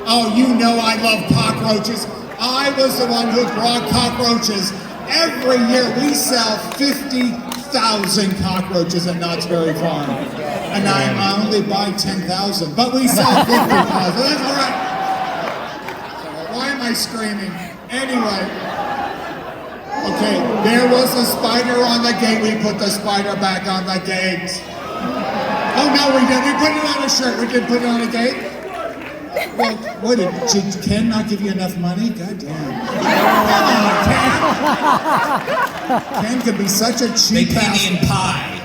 Oh, you know I love cockroaches. I was the one who brought cockroaches. Every year we sell 50,000 cockroaches at Knott's Berry Farm. And I only buy 10,000, but we sell 50,000. That's all right. Why am I screaming? Anyway. Okay, there was a spider on the gate. We put the spider back on the gate. Oh no, we didn't. We put it on a shirt. We didn't put it on a gate. Well, what did Ken not give you enough money? God damn. Come on, Ken. Ken could be such a cheap They pay me in pie.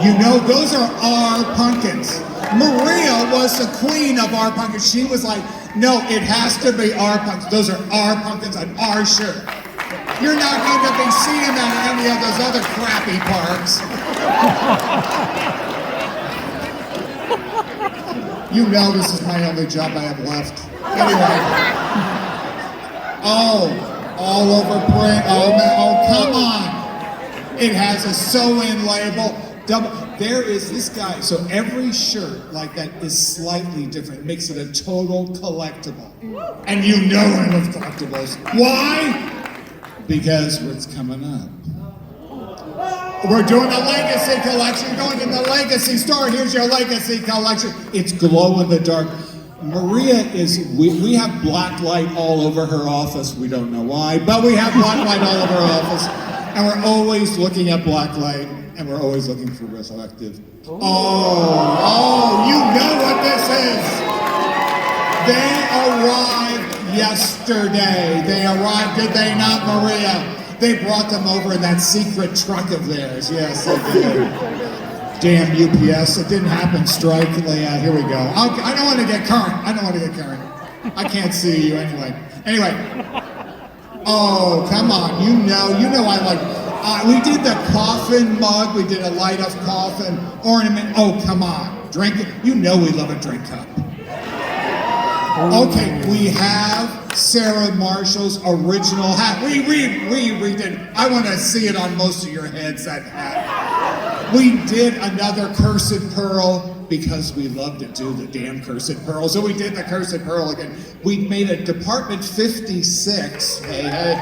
You know, those are our pumpkins. Maria was the queen of our pumpkins. She was like, no, it has to be our pumpkins. Those are our pumpkins on our shirt. You're not going to be seeing that in any of those other crappy parks. You know this is my only job I have left. Anyway. Oh, all over print. Oh, man. Oh, come on. It has a sew-in label. There is this guy. So every shirt like that is slightly different. It makes it a total collectible. And you know I love collectibles. Why? Because what's coming up? We're doing a legacy collection, going to the legacy store. Here's your legacy collection. It's glow in the dark. Maria we have black light all over her office. We don't know why, but we have black light all over her office. And we're always looking at black light, and we're always looking for resurrective. Oh, you know what this is. They arrived yesterday. They arrived, did they not, Maria? They brought them over in that secret truck of theirs. Yes, they did. Damn UPS. It didn't happen. Strike. Here we go. I don't want to get current. I can't see you anyway. Anyway. Oh, come on. You know I like... we did the coffin mug. We did a light up coffin ornament. Oh, come on. Drink it. You know we love a drink cup. Okay, we have Sarah Marshall's original hat. We redid. I want to see it on most of your heads, that hat. We did another Cursed Pearl because we love to do the damn Cursed Pearl. So we did the Cursed Pearl again. We made a Department 56. Hey.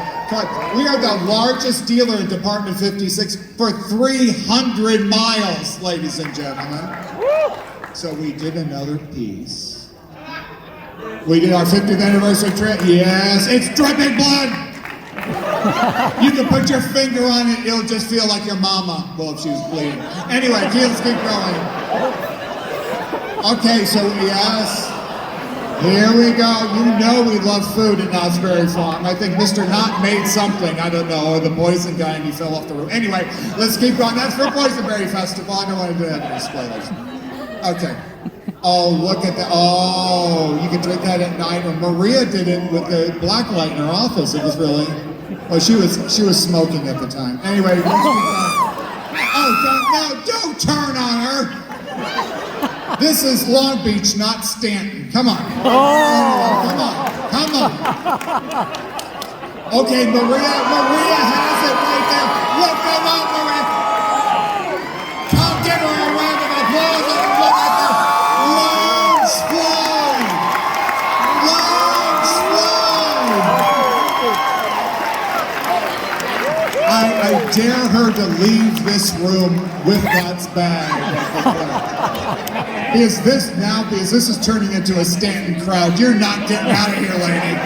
We are the largest dealer in Department 56 for 300 miles, ladies and gentlemen. So we did another piece. We did our 50th anniversary trip. Yes, it's dripping blood. You can put your finger on it, it'll just feel like your mama. Well, if she was bleeding. Anyway, let's keep going. Okay, so yes, here we go. You know we love food at Knott's Berry Farm. I think Mr. Knott made something, I don't know, or the poison guy and he fell off the roof. Anyway, let's keep going. That's for Boysenberry Festival. I don't want to do that in spoilers. Okay. Oh, look at that. Oh, you can drink that at night. Or Maria did it with the black light in her office. It was really, well, she was smoking at the time. Anyway, don't turn on her. This is Long Beach, not Stanton. Come on. Come on. Okay, Maria has it right there. Look at that, Maria. Come give her a round of applause and look at the lungs flowing. I dare her to leave this room with God's bag. Because this is turning into a Stanton crowd. You're not getting out of here, lady.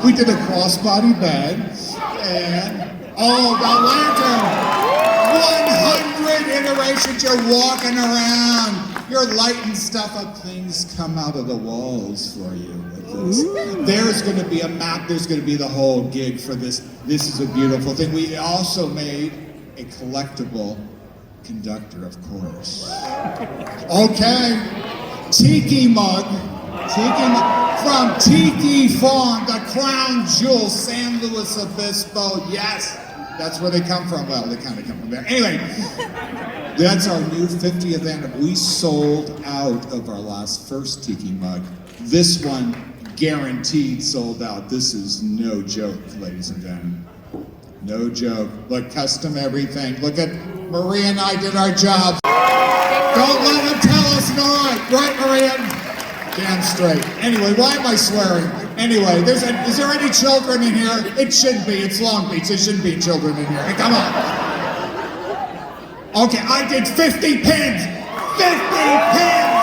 We did a crossbody bag, and the lantern. 100 iterations. You're walking around. You're lighting stuff up. Things come out of the walls for you with this. There's going to be a map. There's going to be the whole gig for this. This is a beautiful thing. We also made a collectible conductor, of course. Okay, tiki mug from Tiki Farm, the crown jewel, San Luis Obispo. Yes, that's where they come from. Well, they kind of come from there. Anyway, that's our new 50th anniversary. We sold out of our first tiki mug. This one guaranteed sold out. This is no joke, ladies and gentlemen. No joke. Look, custom everything. Look at Maria and I did our jobs. Don't let them tell us no. Right, Maria? Damn straight. Anyway, why am I swearing? Anyway, is there any children in here? It shouldn't be. It's Long Beach. There shouldn't be children in here. Hey, come on. Okay, I did 50 pins. 50 pins!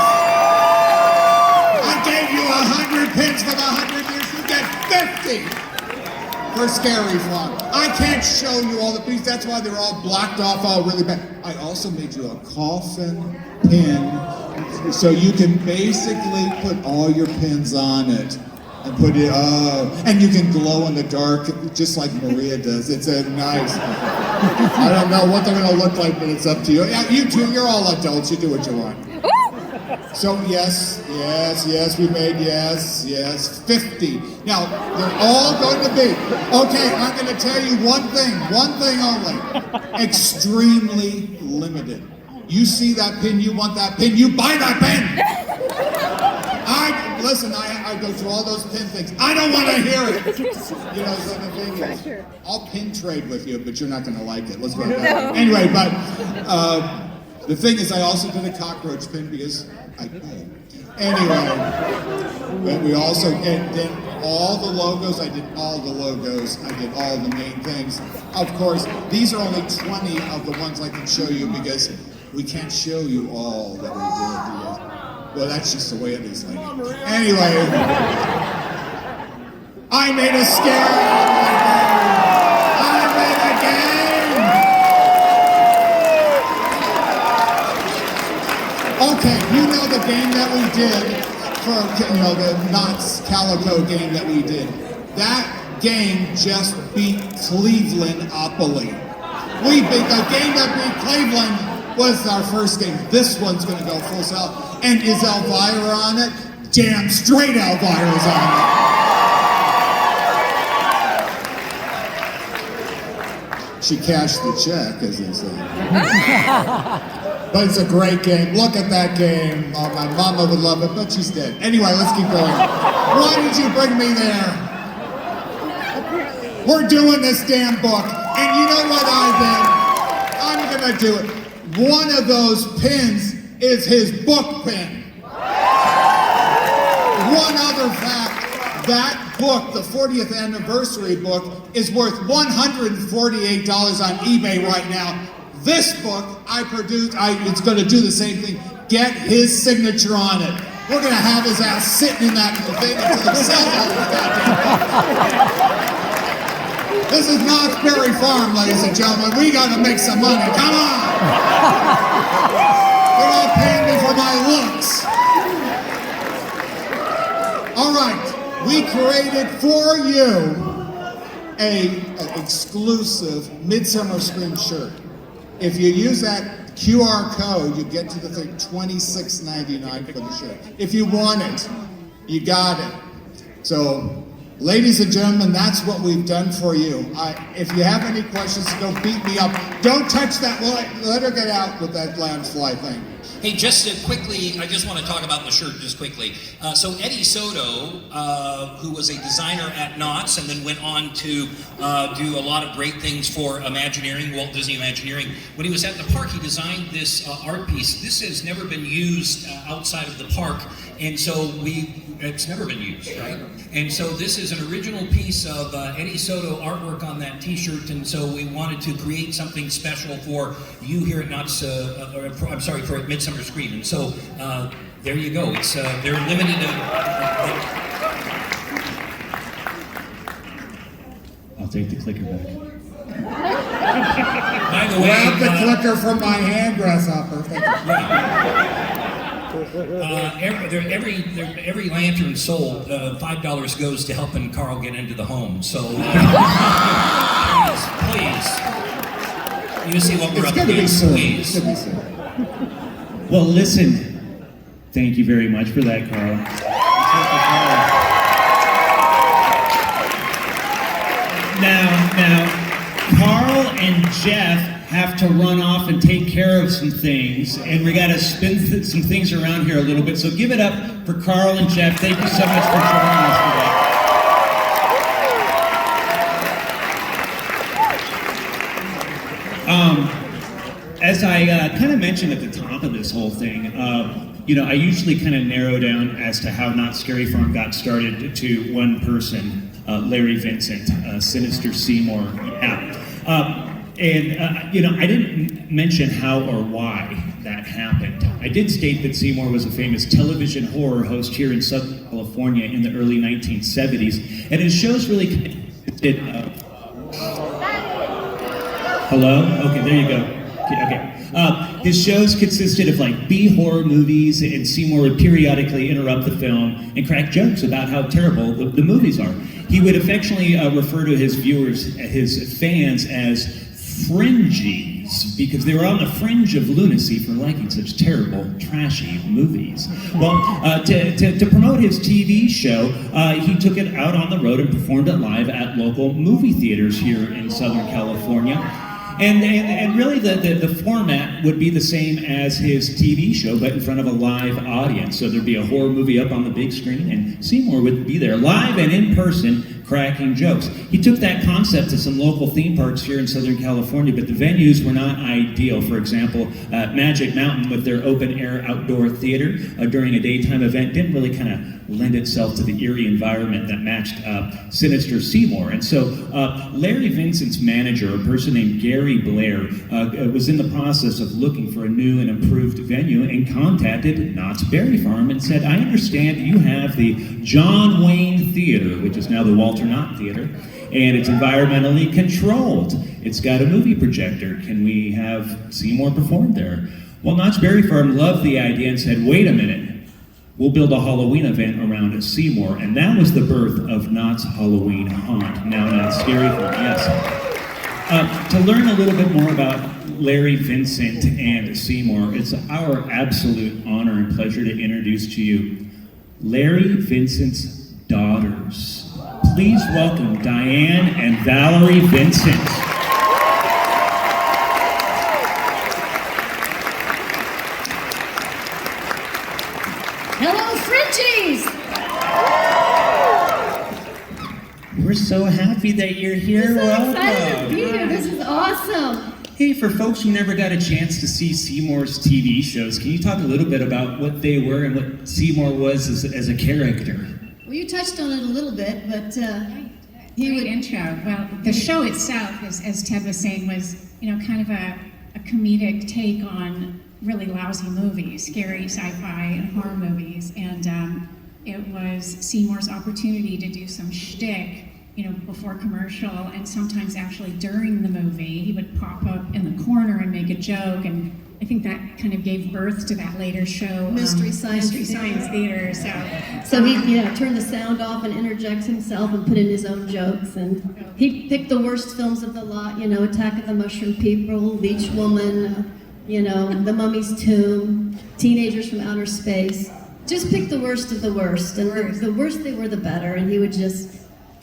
I gave you 100 pins for the 100 years. You get 50! For Scary Farm. I can't show you all the pieces. That's why they're all blocked off all really bad. I also made you a coffin pin, so you can basically put all your pins on it and put it, and you can glow in the dark just like Maria does. It's a nice, I don't know what they're gonna look like, but it's up to you. Yeah, you two, you're all adults, you do what you want. So yes, we made, yes, 50. Now, they're all going to be, okay, I'm gonna tell you one thing only, extremely limited. You see that pin, you want that pin, you buy that pin! I go through all those pin things. I don't want to hear it. You know, so the thing is, I'll pin trade with you, but you're not going to like it. Let's go with that. Anyway, but the thing is, I also did a cockroach pin because I could. Anyway, but we also did all the logos. I did all the logos. I did all the main things. Of course, these are only 20 of the ones I can show you because we can't show you all that we did. Well, that's just the way it is, lady. Anyway, I made a scary I made a game. Okay, you know the game that we did for, the Knott's Calico game that we did. That game just beat Cleveland-opoly. The game that beat Cleveland was our first game. This one's going to go full sell. And is Elvira on it? Damn straight Elvira's on it. She cashed the check, as they say. But it's a great game. Look at that game. Oh, my mama would love it, but she's dead. Anyway, let's keep going. Why did you bring me there? We're doing this damn book. And you know what I did? I'm going to do it. One of those pins is his book pin. One other fact, that book, the 40th anniversary book, is worth $148 on eBay right now. This book I produced, it's going to do the same thing. Get his signature on it. We're going to have his ass sitting in that thing until he sells all the goddamn book. This is Knott's Berry Farm, ladies and gentlemen. We got to make some money. Come on! They're all paying me for my looks. All right, we created for you an exclusive Midsummer Scream shirt. If you use that QR code, you get to the thing, $26.99 for the shirt. If you want it, you got it. So, ladies and gentlemen, that's what we've done for you. If you have any questions, go beat me up. Don't touch that. Let her get out with that landslide thing. Hey, just quickly, I just want to talk about the shirt just quickly. So Eddie Soto, who was a designer at Knott's and then went on to do a lot of great things for Imagineering, Walt Disney Imagineering. When he was at the park, he designed this art piece. This has never been used outside of the park, and so it's never been used, right? And so this is an original piece of Eddie Soto artwork on that t-shirt, and so we wanted to create something special for you here at Knott's, for at Midsummer Screen. And so there you go. It's they're limited. I'll take the clicker back. By the way, Grab the clicker from my hand, grasshopper. every lantern sold, $5 goes to helping Carl get into the home. So please, you see what we're up against, please. Well, listen. Thank you very much for that, Carl. Now, Carl and Jeff have to run off and take care of some things, and we got to spin some things around here a little bit. So give it up for Carl and Jeff. Thank you so much for joining us today. As I kind of mentioned at the top of this whole thing, I usually kind of narrow down as to how Not Scary Farm got started to one person, Larry Vincent, Sinister Seymour. I didn't mention how or why that happened. I did state that Seymour was a famous television horror host here in Southern California in the early 1970s, and his shows really consisted of... Hello? Okay, there you go. Okay. His shows consisted of like B-horror movies, and Seymour would periodically interrupt the film and crack jokes about how terrible the movies are. He would affectionately refer to his viewers, his fans, as fringies, because they were on the fringe of lunacy for liking such terrible, trashy movies. Well, to promote his TV show, he took it out on the road and performed it live at local movie theaters here in Southern California. And really the format would be the same as his TV show, but in front of a live audience. So there'd be a horror movie up on the big screen, and Seymour would be there live and in person cracking jokes. He took that concept to some local theme parks here in Southern California, but the venues were not ideal. For example, Magic Mountain with their open-air outdoor theater during a daytime event didn't really kind of lend itself to the eerie environment that matched Sinister Seymour. And so Larry Vincent's manager, a person named Gary Blair, was in the process of looking for a new and improved venue and contacted Knott's Berry Farm and said, I understand you have the John Wayne Theater, which is now the Walter Knott Theater, and it's environmentally controlled. It's got a movie projector. Can we have Seymour perform there? Well, Knott's Berry Farm loved the idea and said, wait a minute. We'll build a Halloween event around Seymour, and that was the birth of Knott's Halloween Haunt, now Knott's Scary Farm, yes. To learn a little bit more about Larry Vincent and Seymour, it's our absolute honor and pleasure to introduce to you Larry Vincent's daughters. Please welcome Diane and Valerie Vincent. Hello, Frenchies! We're so happy that you're here. I'm so Welcome. excited to be here. This is awesome. Hey, for folks who never got a chance to see Seymour's TV shows, can you talk a little bit about what they were and what Seymour was as a character? Well, you touched on it a little bit, but Great intro. Well, the show itself, as Ted was saying, was kind of a comedic take on really lousy movies, scary sci-fi and horror movies, and it was Seymour's opportunity to do some shtick, before commercial, and sometimes actually during the movie, he would pop up in the corner and make a joke, and I think that kind of gave birth to that later show, Mystery Science Theater. So he turned the sound off and interjects himself and put in his own jokes, and he picked the worst films of the lot, Attack of the Mushroom People, Leech Woman, you know, The Mummy's Tomb, Teenagers from Outer Space. Just pick the worst of the worst, and the worse they were, the better. And he would just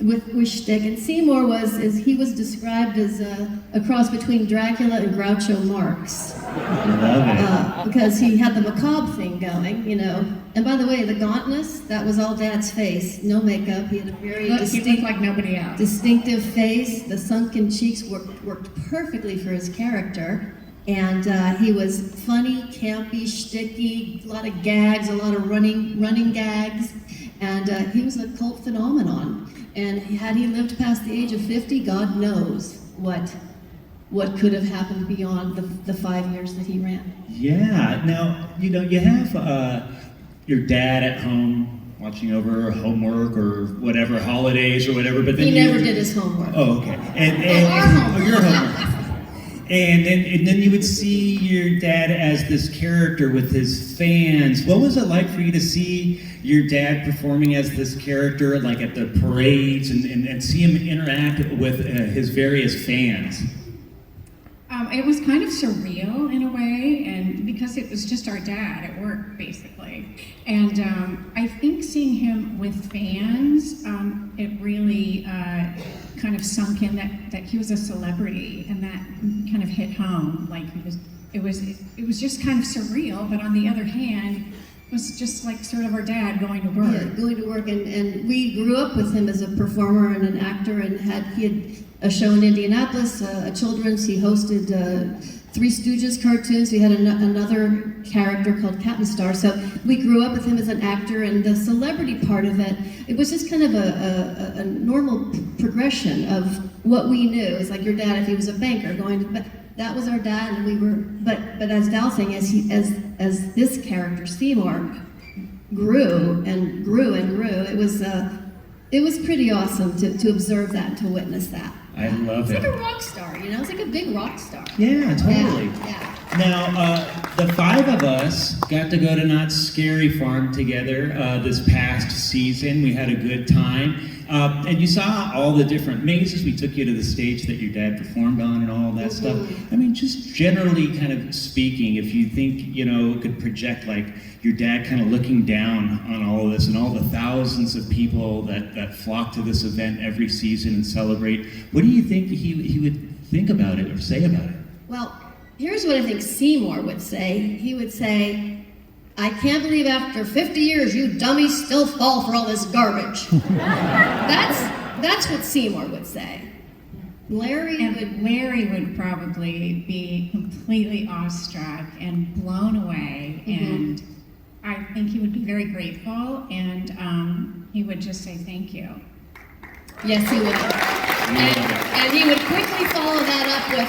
with shtick. And Seymour he was described as a cross between Dracula and Groucho Marx. I love it. Because he had the macabre thing going, you know. And by the way, the gauntness, that was all Dad's face. No makeup. He had a very He looked like nobody else. distinctive face. The sunken cheeks worked perfectly for his character. And he was funny, campy, shticky, a lot of gags, a lot of running gags. And he was a cult phenomenon. And had he lived past the age of 50, God knows what could have happened beyond the 5 years that he ran. Yeah. Now, you know, you have your dad at home watching over homework or whatever, holidays or whatever, but then He never did his homework. Oh, okay. Our homework. Your homework. And then you would see your dad as this character with his fans. What was it like for you to see your dad performing as this character, like at the parades, and see him interact with his various fans? It was kind of surreal in a way, and because it was just our dad at work, basically. And I think seeing him with fans, it really kind of sunk in that he was a celebrity, and that kind of hit home. Like it was just kind of surreal, but on the other hand, it was just like sort of our dad going to work. Yeah, going to work, and we grew up with him as a performer and an actor, and he had a show in Indianapolis, a children's. He hosted Three Stooges cartoons. We had another character called Captain Star. So we grew up with him as an actor, and the celebrity part of it was just kind of a normal progression of what we knew. It's like your dad, if he was a banker, but that was our dad, and we were. But as Dal's saying, as this character Seymour grew and grew and grew, it was pretty awesome to observe that and to witness that. I love It's it. like a rock star, you know? It's like a big rock star. Yeah, totally. Yeah. Now, the five of us got to go to Knott's Scary Farm together this past season. We had a good time. And you saw all the different mazes. We took you to the stage that your dad performed on and all that stuff. I mean, just generally kind of speaking, if you think, you know, could project like your dad kind of looking down on all of this and all the thousands of people that flock to this event every season and celebrate, what do you think he would think about it or say about it? Well, here's what I think Seymour would say. He would say, I can't believe after 50 years you dummies still fall for all this garbage. That's what Seymour would say. Larry would probably be completely awestruck and blown away, and I think he would be very grateful, and he would just say thank you. Yes, he would. And he would quickly follow that up with,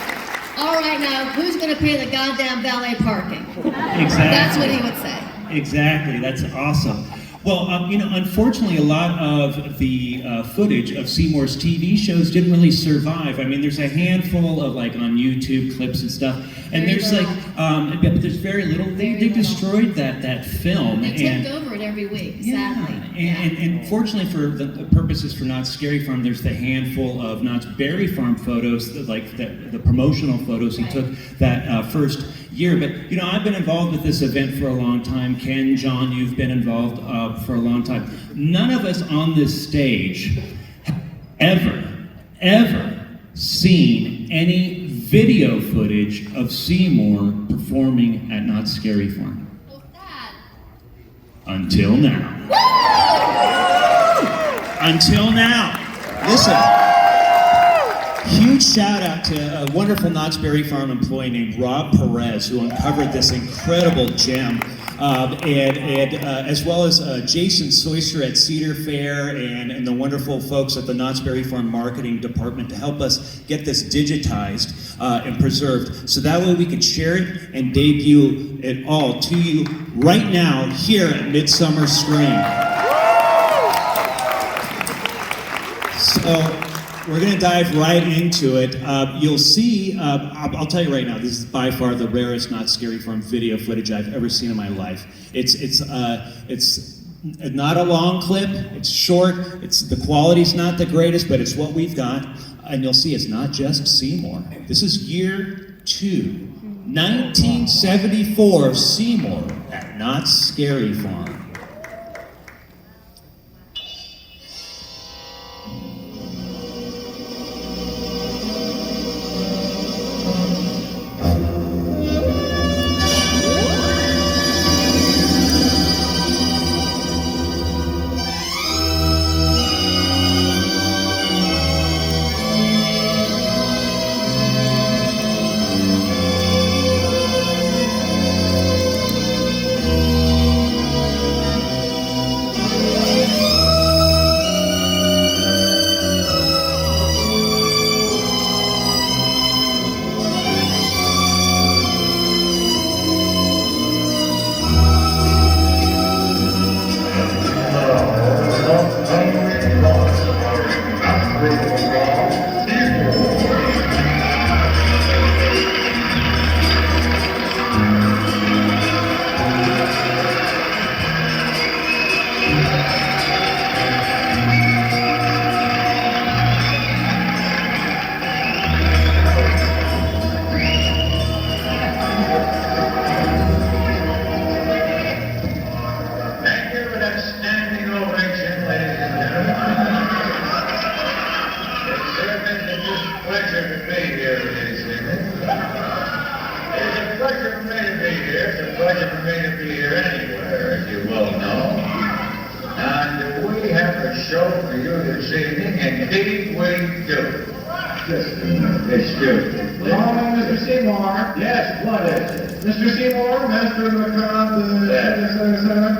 all right, now, who's going to pay the goddamn valet parking? Exactly. That's what he would say. Exactly. That's awesome. Well, you know, unfortunately, a lot of the footage of Seymour's TV shows didn't really survive. I mean, there's a handful of like on YouTube clips and stuff, and there's like, but there's very little. They destroyed that film. They tipped over it every week, sadly. And fortunately for the purposes for Knott's Scary Farm, there's the handful of Knott's Berry Farm photos, like the promotional photos he took that first year. But, you know, I've been involved with this event for a long time. Ken, John, you've been involved for a long time. None of us on this stage have ever seen any video footage of Seymour performing at Knott's Scary Farm. Until now. Until now. Listen. Huge shout out to a wonderful Knott's Berry Farm employee named Rob Perez, who uncovered this incredible gem. As well as Jason Soyster at Cedar Fair and the wonderful folks at the Knott's Berry Farm marketing department to help us get this digitized and preserved. So that way we can share it and debut it all to you right now here at Midsummer Screen. So we're going to dive right into it. You'll see, I'll tell you right now, this is by far the rarest Knott's Scary Farm video footage I've ever seen in my life. It's not a long clip, it's short, the quality's not the greatest, but it's what we've got. And you'll see it's not just Seymour. This is year 2. 1974, Seymour at Knott's Scary Farm. Mr. Seymour. Yes, what is it? Mr. Seymour, master of the crowd,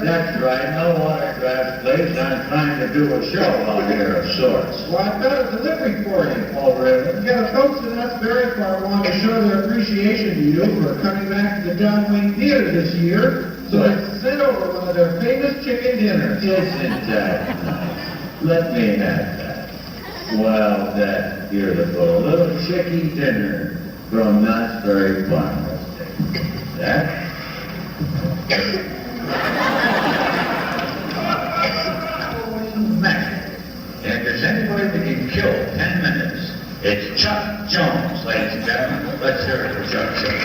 That's right, no autograph, please. I'm trying to do a show out here of sorts. Well, I've got a delivery for you. Oh, really? Yeah, the folks in Knott's Berry Farm want to show their appreciation to you for coming back to the John Wayne Theater this year. So they sent over one of their famous chicken dinners. Isn't that nice? Let me have that. Well, that's beautiful. A little chicken dinner from Knott's Berry Farm. That? Man, if there's anybody that can kill 10 minutes, it's Chuck Jones, ladies and gentlemen. Let's hear it for Chuck Jones.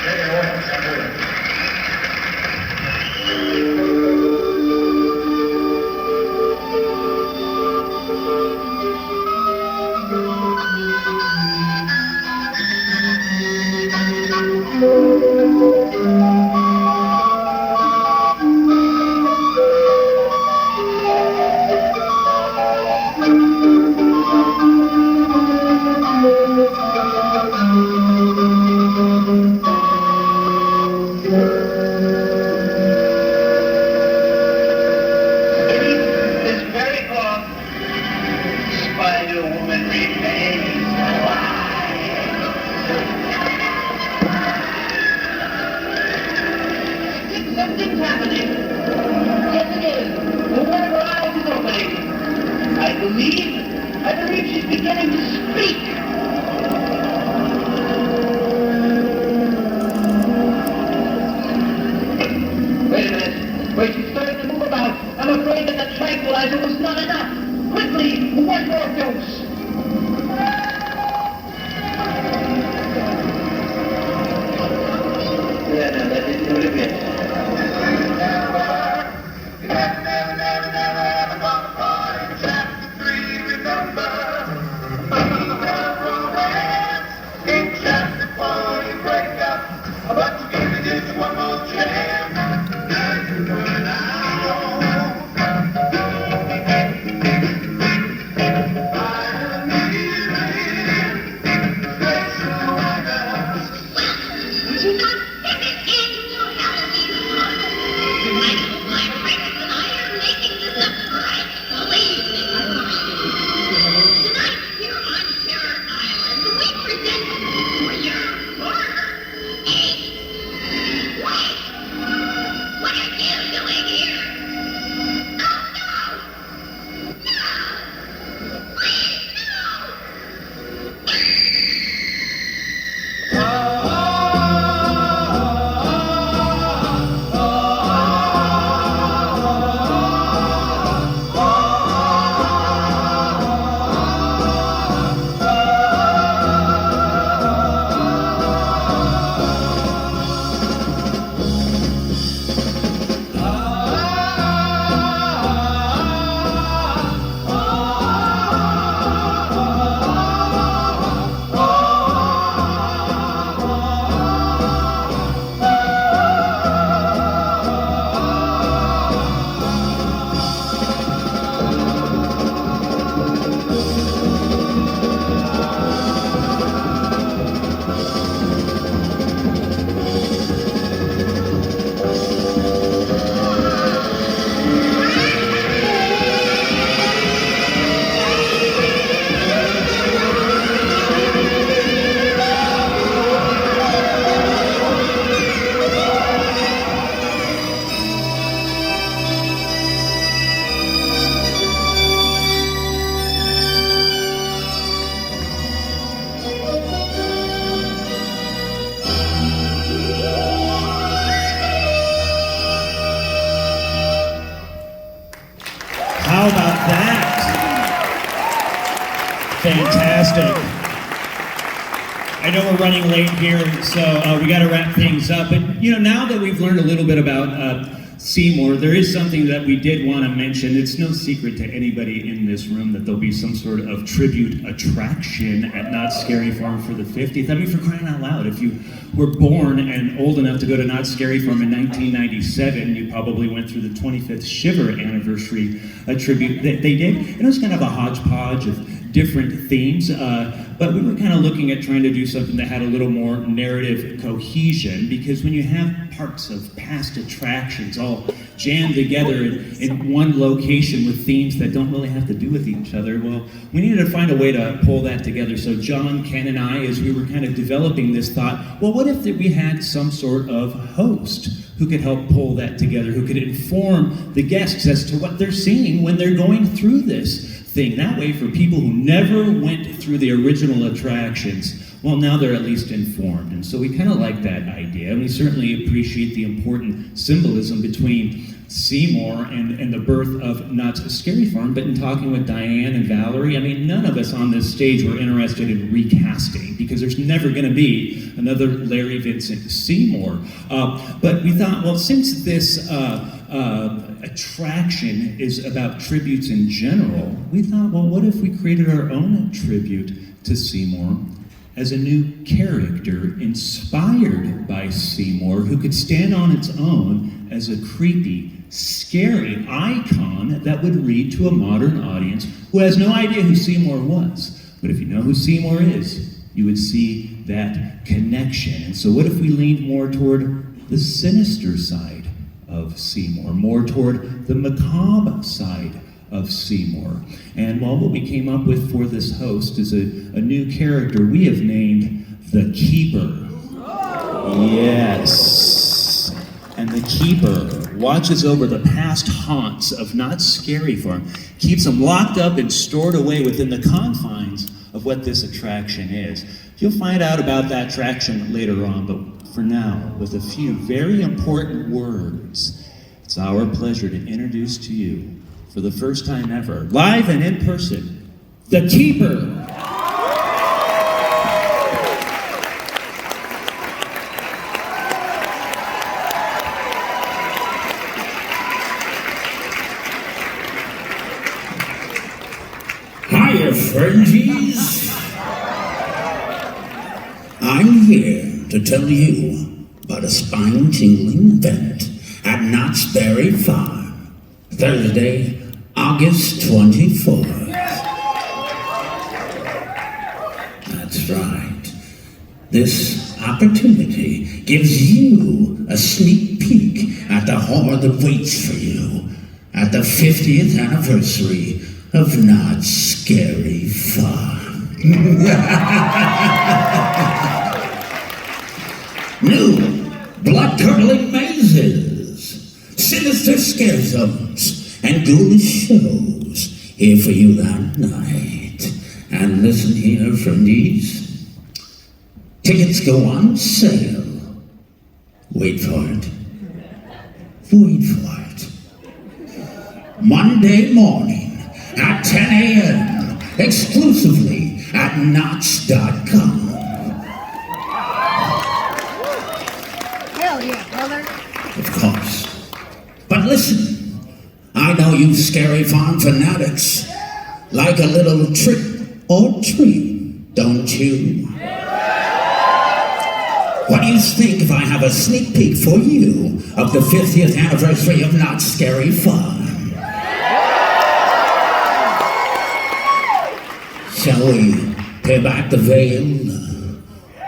Take it away, Chuck. I believe she's beginning to speak. Wait a minute. Wait, she's starting to move about. I'm afraid that the tranquilizer was not enough. Quickly, one more dose. Yeah, no, that didn't do it again. How about that? Fantastic. I know we're running late here, so we got to wrap things up. But now that we've learned a little bit about Seymour, there is something that we did want to mention. It's no secret to anybody in this room that there'll be some sort of tribute attraction at Knott's Scary Farm for the 50th. I mean, for crying out loud, if you were born and old enough to go to Knott's Scary Farm in 1997, you probably went through the 25th Shiver anniversary tribute that they did. And it was kind of a hodgepodge of different themes, but we were kind of looking at trying to do something that had a little more narrative cohesion, because when you have parts of past attractions all jammed together in one location with themes that don't really have to do with each other, well, we needed to find a way to pull that together. So John, Ken, and I, as we were kind of developing this, thought, well, what if we had some sort of host who could help pull that together, who could inform the guests as to what they're seeing when they're going through this thing. That way, for people who never went through the original attractions, well, now they're at least informed. And so we kind of like that idea, and we certainly appreciate the important symbolism between Seymour and the birth of Knott's Scary Farm. But in talking with Diane and Valerie, I mean, none of us on this stage were interested in recasting, because there's never going to be another Larry Vincent Seymour. But we thought, well, since this attraction is about tributes in general, we thought, well, what if we created our own tribute to Seymour as a new character inspired by Seymour, who could stand on its own as a creepy, scary icon that would read to a modern audience who has no idea who Seymour was. But if you know who Seymour is, you would see that connection. And so what if we leaned more toward the sinister side of Seymour, more toward the macabre side of Seymour? And well, what we came up with for this host is a new character we have named the Keeper. Yes. And the Keeper watches over the past haunts of Knott's Scary Farm, keeps them locked up and stored away within the confines of what this attraction is. You'll find out about that attraction later on, but for now, with a few very important words, it's our pleasure to introduce to you, for the first time ever, live and in person, the Keeper. Hiya, friendsies. I'm here to tell you about a spine-tingling event at Knott's Berry Farm, Thursday, August 24th. That's right. This opportunity gives you a sneak peek at the horror that waits for you at the 50th anniversary of Knott's Scary Farm. New blood-curdling mazes, sinister scare zones, and ghoulish shows here for you that night. And listen here, friendies. Tickets go on sale. Wait for it. Wait for it. Monday morning at 10 a.m. exclusively at Knott's.com. Hell yeah, brother. Of course. But listen, I know you Scary Farm fanatics like a little trick or treat, don't you? What do you think if I have a sneak peek for you of the 50th anniversary of Knott's Scary Farm? Shall we peel back the veil,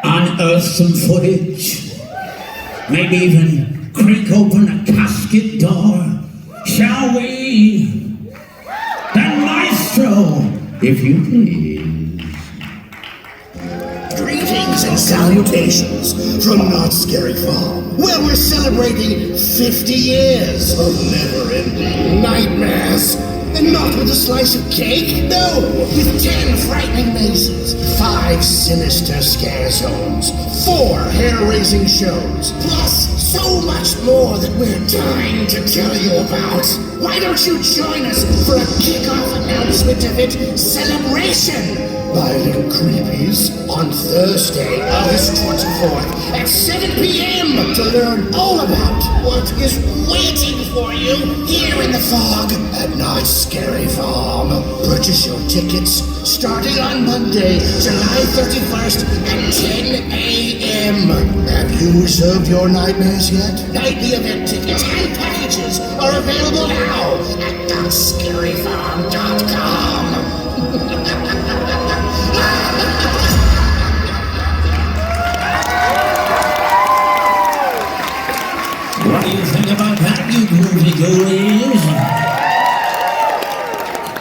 unearth some footage, maybe even creak open a casket door? Shall we? Then maestro, if you please. Greetings and salutations from Knott's Scary Farm, where we're celebrating 50 years of never-ending nightmares. And not with a slice of cake, no, with 10 frightening mazes, 5 sinister scare zones, 4 hair-raising shows, plus so much more that we're dying to tell you about. Why don't you join us for a kickoff announcement event celebration? My little creepies, on Thursday, August 24th at 7 p.m. to learn all about what is waiting for you here in the fog at Not Scary Farm. Purchase your tickets starting on Monday, July 31st at 10 a.m. Have you reserved your nightmares yet? Nightly event tickets and packages are available now at notscaryfarm.com. What do you think about that, you groovy ghoulies?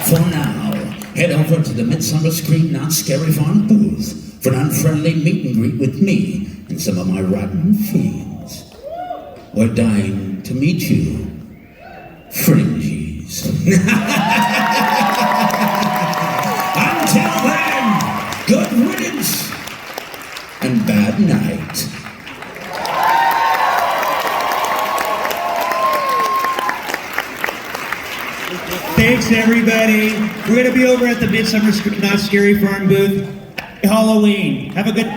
For now, head over to the Midsummer Screen Not Scary Farm booth for an unfriendly meet and greet with me and some of my rotten fiends. We're dying to meet you, fringies. Until then, good riddance and bad night. Thanks, everybody. We're going to be over at the Midsummer Not Scary Farm booth. Halloween. Have a good